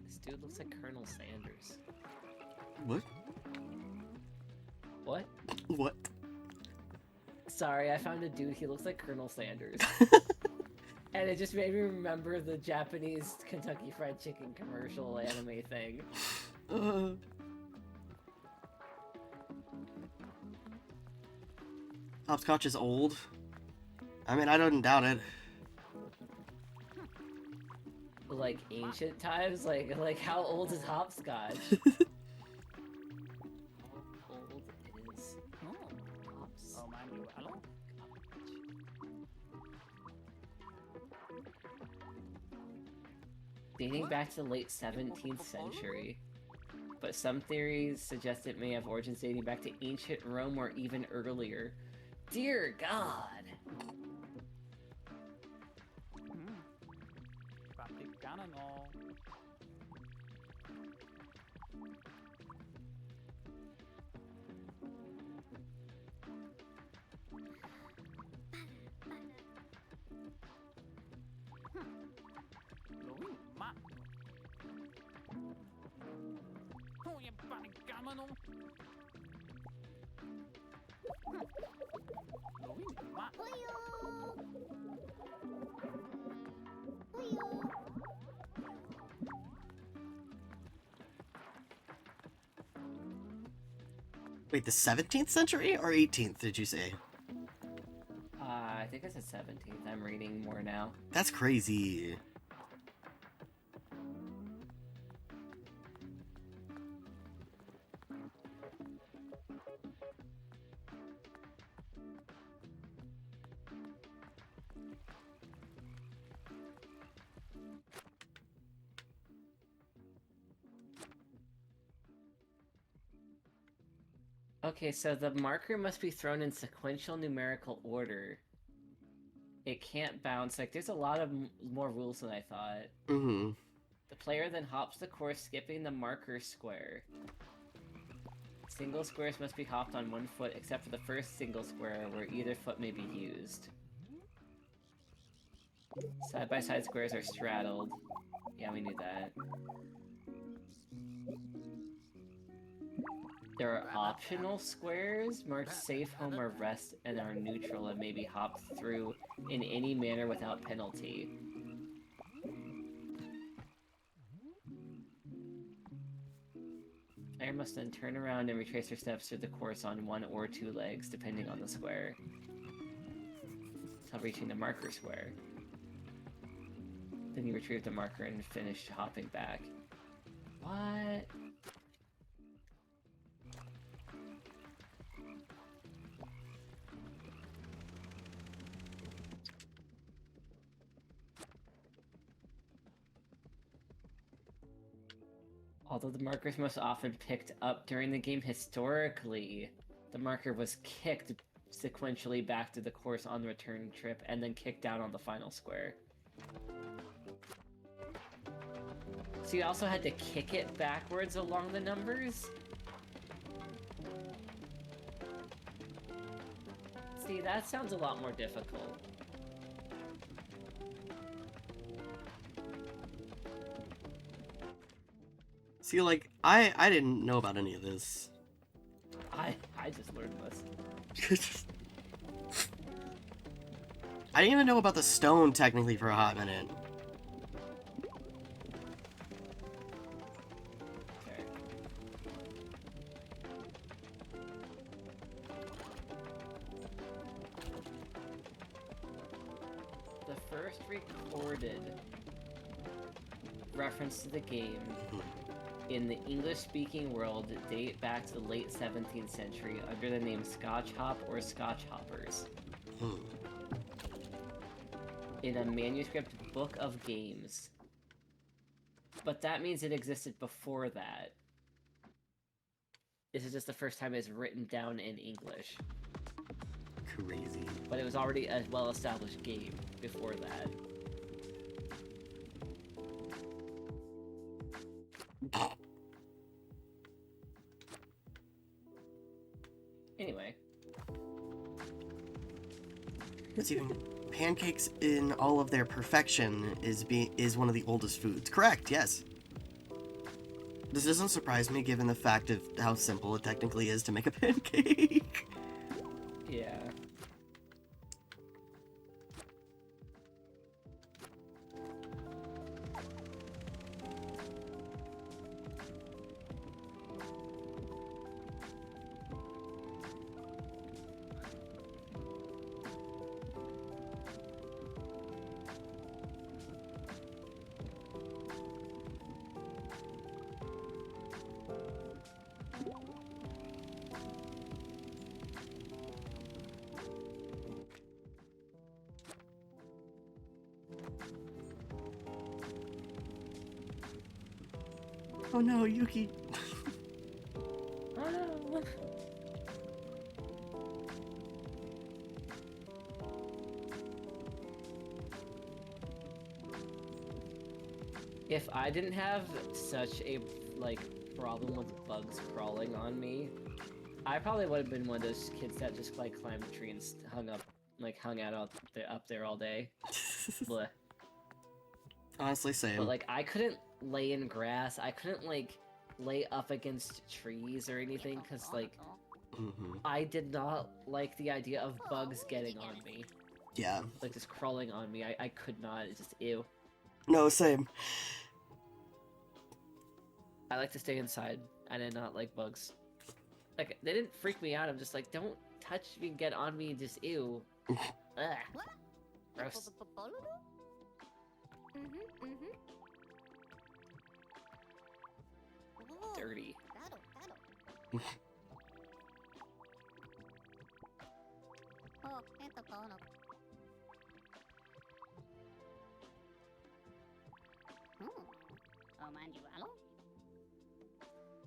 This dude looks like Colonel Sanders. What? What? What? Sorry, I found a dude, he looks like Colonel Sanders. And it just made me remember the Japanese Kentucky Fried Chicken commercial anime thing. Hopscotch is old. I mean, I don't doubt it. Like ancient times? Like how old is hopscotch? How old is hops? Oh, mind you, hello? Dating back to the late 17th century. But some theories suggest it may have origins dating back to ancient Rome or even earlier. Dear God! Vaticano. Oh, je panikamano. Louis, ma. Hoyo! Hoyo! Wait, the 17th century or 18th, did you say? I think it's the 17th. I'm reading more now. That's crazy. Okay, so the marker must be thrown in sequential numerical order. It can't bounce. Like, there's a lot of more rules than I thought. Mm-hmm. The player then hops the course, skipping the marker square. Single squares must be hopped on one foot, except for the first single square, where either foot may be used. Side-by-side squares are straddled. Yeah, we knew that. There are optional squares marked safe, home, or rest, and are neutral and may be hopped through in any manner without penalty. Player must then turn around and retrace their steps through the course on one or two legs, depending on the square, until reaching the marker square. Then you retrieve the marker and finish hopping back. What? Although the marker is most often picked up during the game historically, the marker was kicked sequentially back to the course on the return trip and then kicked down on the final square. So you also had to kick it backwards along the numbers? See, that sounds a lot more difficult. See, like, I didn't know about any of this. I just learned this. I didn't even know about the stone, technically, for a hot minute. Okay. The first recorded reference to the game in the English-speaking world date back to the late 17th century under the name Scotch Hop or Scotch Hoppers. In a manuscript book of games. But that means it existed before that. This is just the first time it's written down in English. Crazy. But it was already a well-established game before that. Anyway. It's even pancakes in all of their perfection is one of the oldest foods. Correct, yes. This doesn't surprise me given the fact of how simple it technically is to make a pancake. Yeah. Oh no, Yuki. Oh no. If I didn't have such a problem with bugs crawling on me, I probably would have been one of those kids that just climbed a tree and hung out up there all day. Bleh. Honestly, same. But like, I couldn't lay in grass. I couldn't like lay up against trees or anything because like Mm-hmm. I did not like the idea of bugs getting on me, Yeah. like just crawling on me. I could not. It's just ew. No, same. I like to stay inside. I did not like bugs. Like they didn't freak me out. I'm just like, don't touch me, get on me, just ew. Ugh. Gross. Dirty.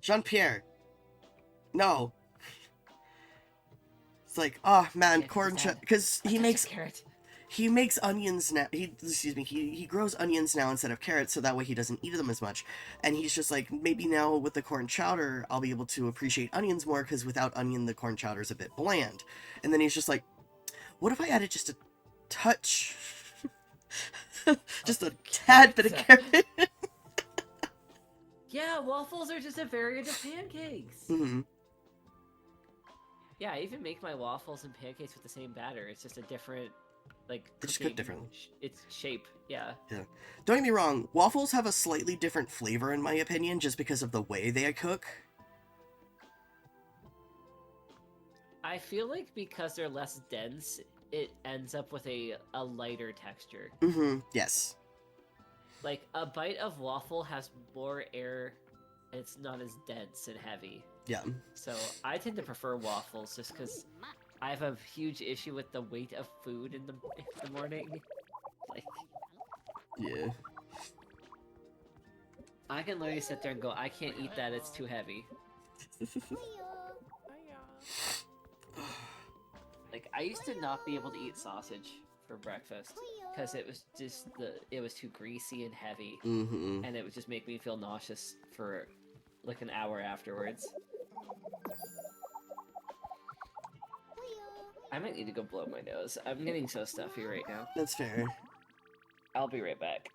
Jean-Pierre. No. It's like, oh man, Yeah, corn he's chowder, sad. because I he touched a makes carrot. he makes onions now. He grows onions now instead of carrots, so that way he doesn't eat them as much. And he's just like, maybe now with the corn chowder, I'll be able to appreciate onions more, because without onion, the corn chowder is a bit bland. And then he's just like, what if I added just a touch, just a tad bit of carrot? Yeah, waffles are just a variant of pancakes. Hmm. Yeah, I even make my waffles and pancakes with the same batter. It's just a different, like, They just cooking cook differently. It's shape, yeah. Don't get me wrong, waffles have a slightly different flavor in my opinion, just because of the way they cook. I feel like because they're less dense, it ends up with a lighter texture. Mm-hmm. Yes. Like, a bite of waffle has more air, and it's not as dense and heavy. Yeah. So, I tend to prefer waffles just because I have a huge issue with the weight of food in the morning. Like, Yeah. I can literally sit there and go, I can't eat that, it's too heavy. Like, I used to not be able to eat sausage for breakfast because it was just it was too greasy and heavy, Mm-hmm. and it would just make me feel nauseous for like an hour afterwards. I might need to go blow my nose. I'm getting so stuffy right now. That's fair. I'll be right back.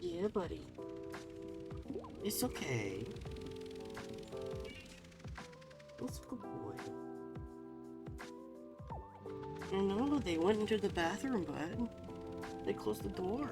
Yeah, buddy. It's okay. It's a good boy. No, they went into the bathroom, bud. They closed the door.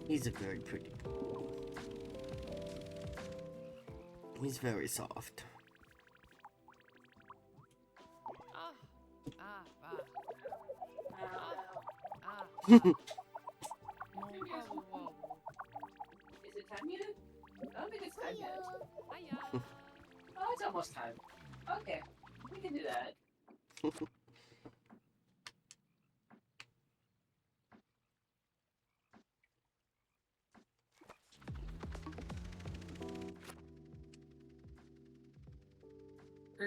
He's a very pretty boy. He's very soft. Is it time yet? I don't think it's time yet. Oh, it's almost time. Okay, we can do that.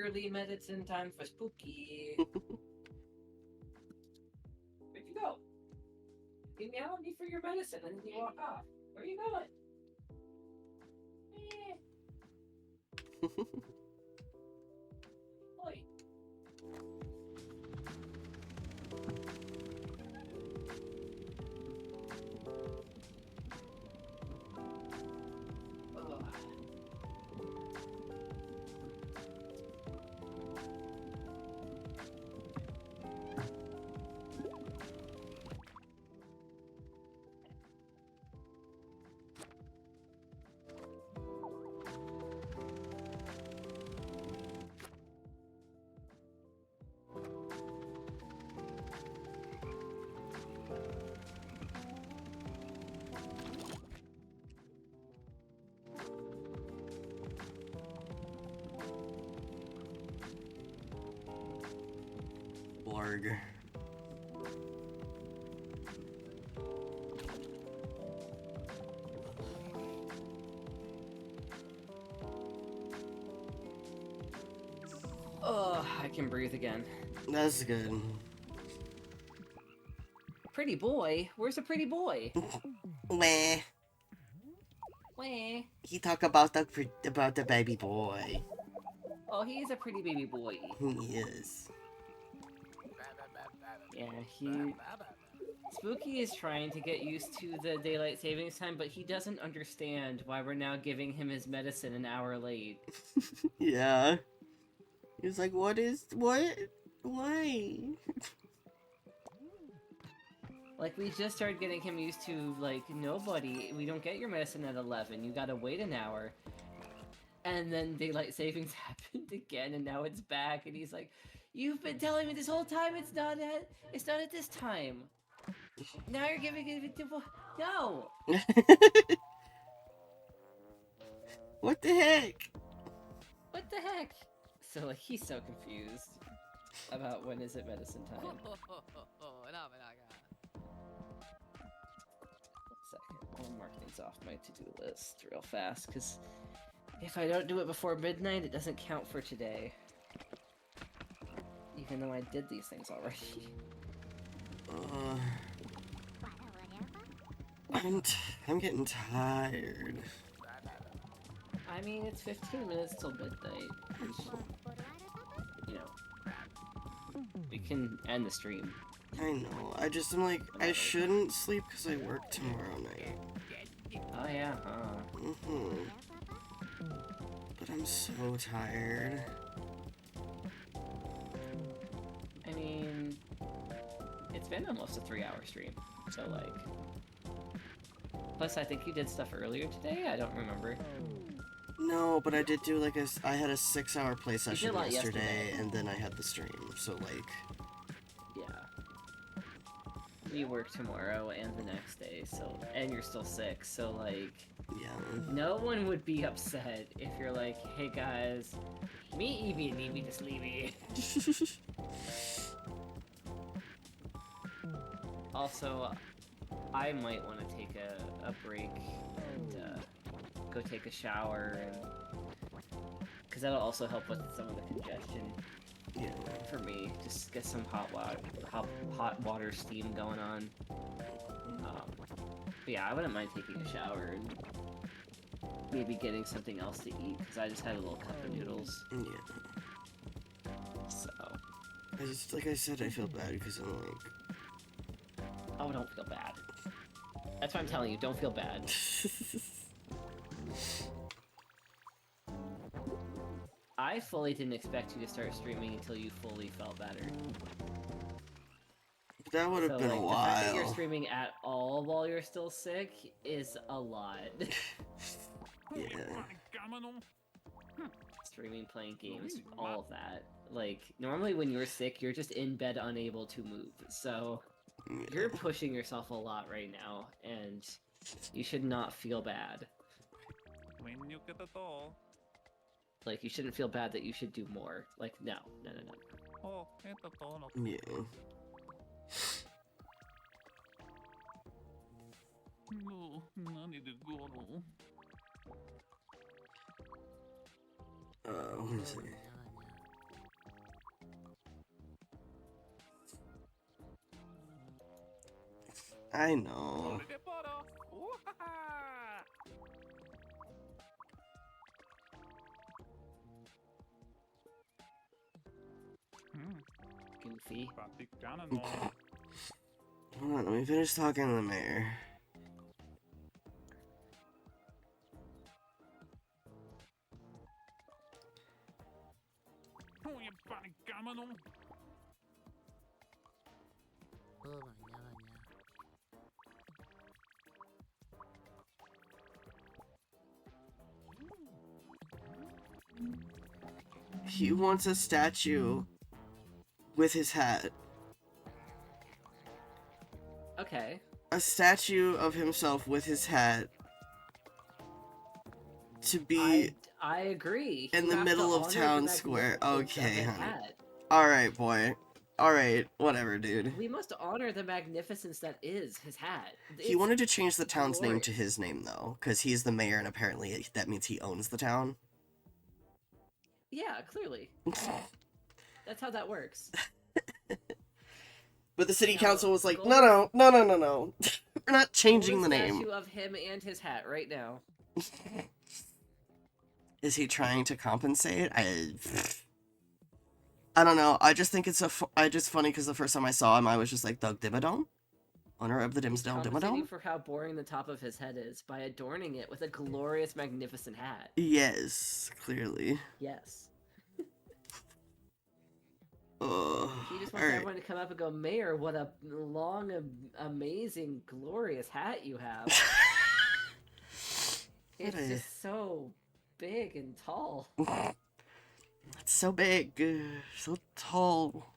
early medicine time for Spooky. Where'd you go? You meow at me for your medicine and then you walk off. Where are you going? Oi. Blarg. Oh, I can breathe again. That's good. Pretty boy? Where's a pretty boy? Meh. Wah. He talk about the baby boy. Oh, he is a pretty baby boy. He is. Yeah, Spooky is trying to get used to the daylight savings time, but he doesn't understand why we're now giving him his medicine an hour late. Yeah. He's like, what? Why? Like, we just started getting him used to, like, we don't get your medicine at 11, you gotta wait an hour. And then daylight savings happened again, and now it's back, and he's like, you've been telling me this whole time it's not at this time. Now you're giving it to... No! What the heck? What the heck? So, like, he's so confused about when is it medicine time. 1 second, I'll mark things off my to-do list real fast, because if I don't do it before midnight, it doesn't count for today. Even though I did these things already. I'm getting tired. I mean, it's 15 minutes till midnight. You know, we can end the stream. I know. I'm like, I shouldn't sleep because I work tomorrow night. Oh yeah, huh? But I'm so tired. I mean, it's been almost a 3-hour stream, so like... Plus, I think you did stuff earlier today? I don't remember. No, but I did do I had a 6-hour play session a lot yesterday, and then I had the stream, so like... Yeah. We work tomorrow and the next day, so... And you're still sick, so like... Yeah. No one would be upset if you're like, hey guys, me Evie need me to sleepy. Also, I might want to take a break and go take a shower, because that'll also help with some of the congestion. Yeah. For me, just get some hot water steam going on. But yeah, I wouldn't mind taking a shower and maybe getting something else to eat, because I just had a little cup of noodles. Yeah. So. Like I said, I feel bad because I'm like... Oh, don't feel bad. That's what I'm telling you, don't feel bad. I fully didn't expect you to start streaming until you fully felt better. That would have been like, a the fact that you're while. streaming at all while you're still sick is a lot. Yeah. Streaming, playing games, all of that. Like, normally when you're sick, you're just in bed unable to move. So, you're pushing yourself a lot right now, and you should not feel bad. Like, you shouldn't feel bad that you should do more. Like, no. Yeah. What is it? I know. Holy de butter. Wahaha. Goofy. Vaticanano. Hold on, let me finish talking to the mayor. Holy Vaticanano. Oh, mañana. He wants a statue with his hat. Okay. A statue of himself with his hat to be I agree. in You the have middle to of honor town the square. magnificence of Okay, his honey. hat. Alright, boy. Alright, whatever, dude. We must honor the magnificence that is his hat. He It's wanted to change the town's name to glorious. his name, though, because he's the mayor and apparently that means he owns the town. Yeah, clearly. That's how that works. But the city Now, council was like, gold- no. We're not changing the Golden name. statue of him and his hat right now. Is he trying to compensate? I don't know. I just think it's just funny because the first time I saw him, I was just like, Doug Dimmadome? Owner of the He's Dimsdale compensating Dimmadome? for how boring the top of his head is by adorning it with a glorious, magnificent hat. Yes, clearly. Yes. Ugh. He just wants Alright. everyone to come up and go, Mayor, what a long, amazing, glorious hat you have. It's What a- just so big and tall. It's so big. So tall.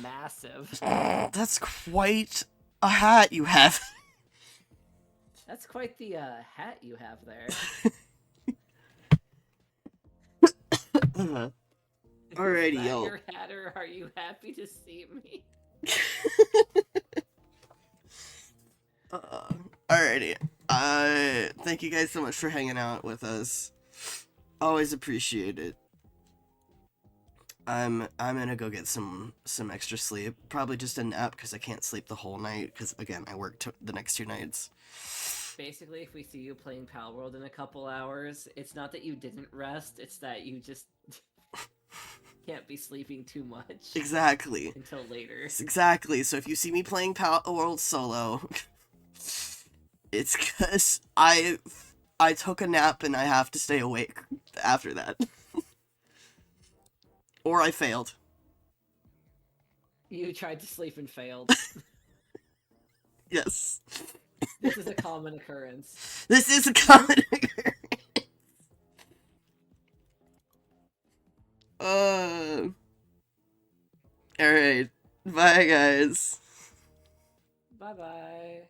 Massive. That's quite a hat you have. That's quite the hat you have there. Alrighty, Is that yo. your hat, or are you happy to see me? Alrighty. Thank you guys so much for hanging out with us. Always appreciate it. I'm gonna go get some extra sleep. Probably just a nap because I can't sleep the whole night. Because again, I work the next 2 nights. Basically, if we see you playing Pal World in a couple hours, it's not that you didn't rest, it's that you just can't be sleeping too much Exactly. until later. Exactly. So if you see me playing Pal World solo, it's because I took a nap and I have to stay awake after that. Or I failed. You tried to sleep and failed. Yes. This is a common occurrence. This is a common Alright. Bye, guys. Bye-bye.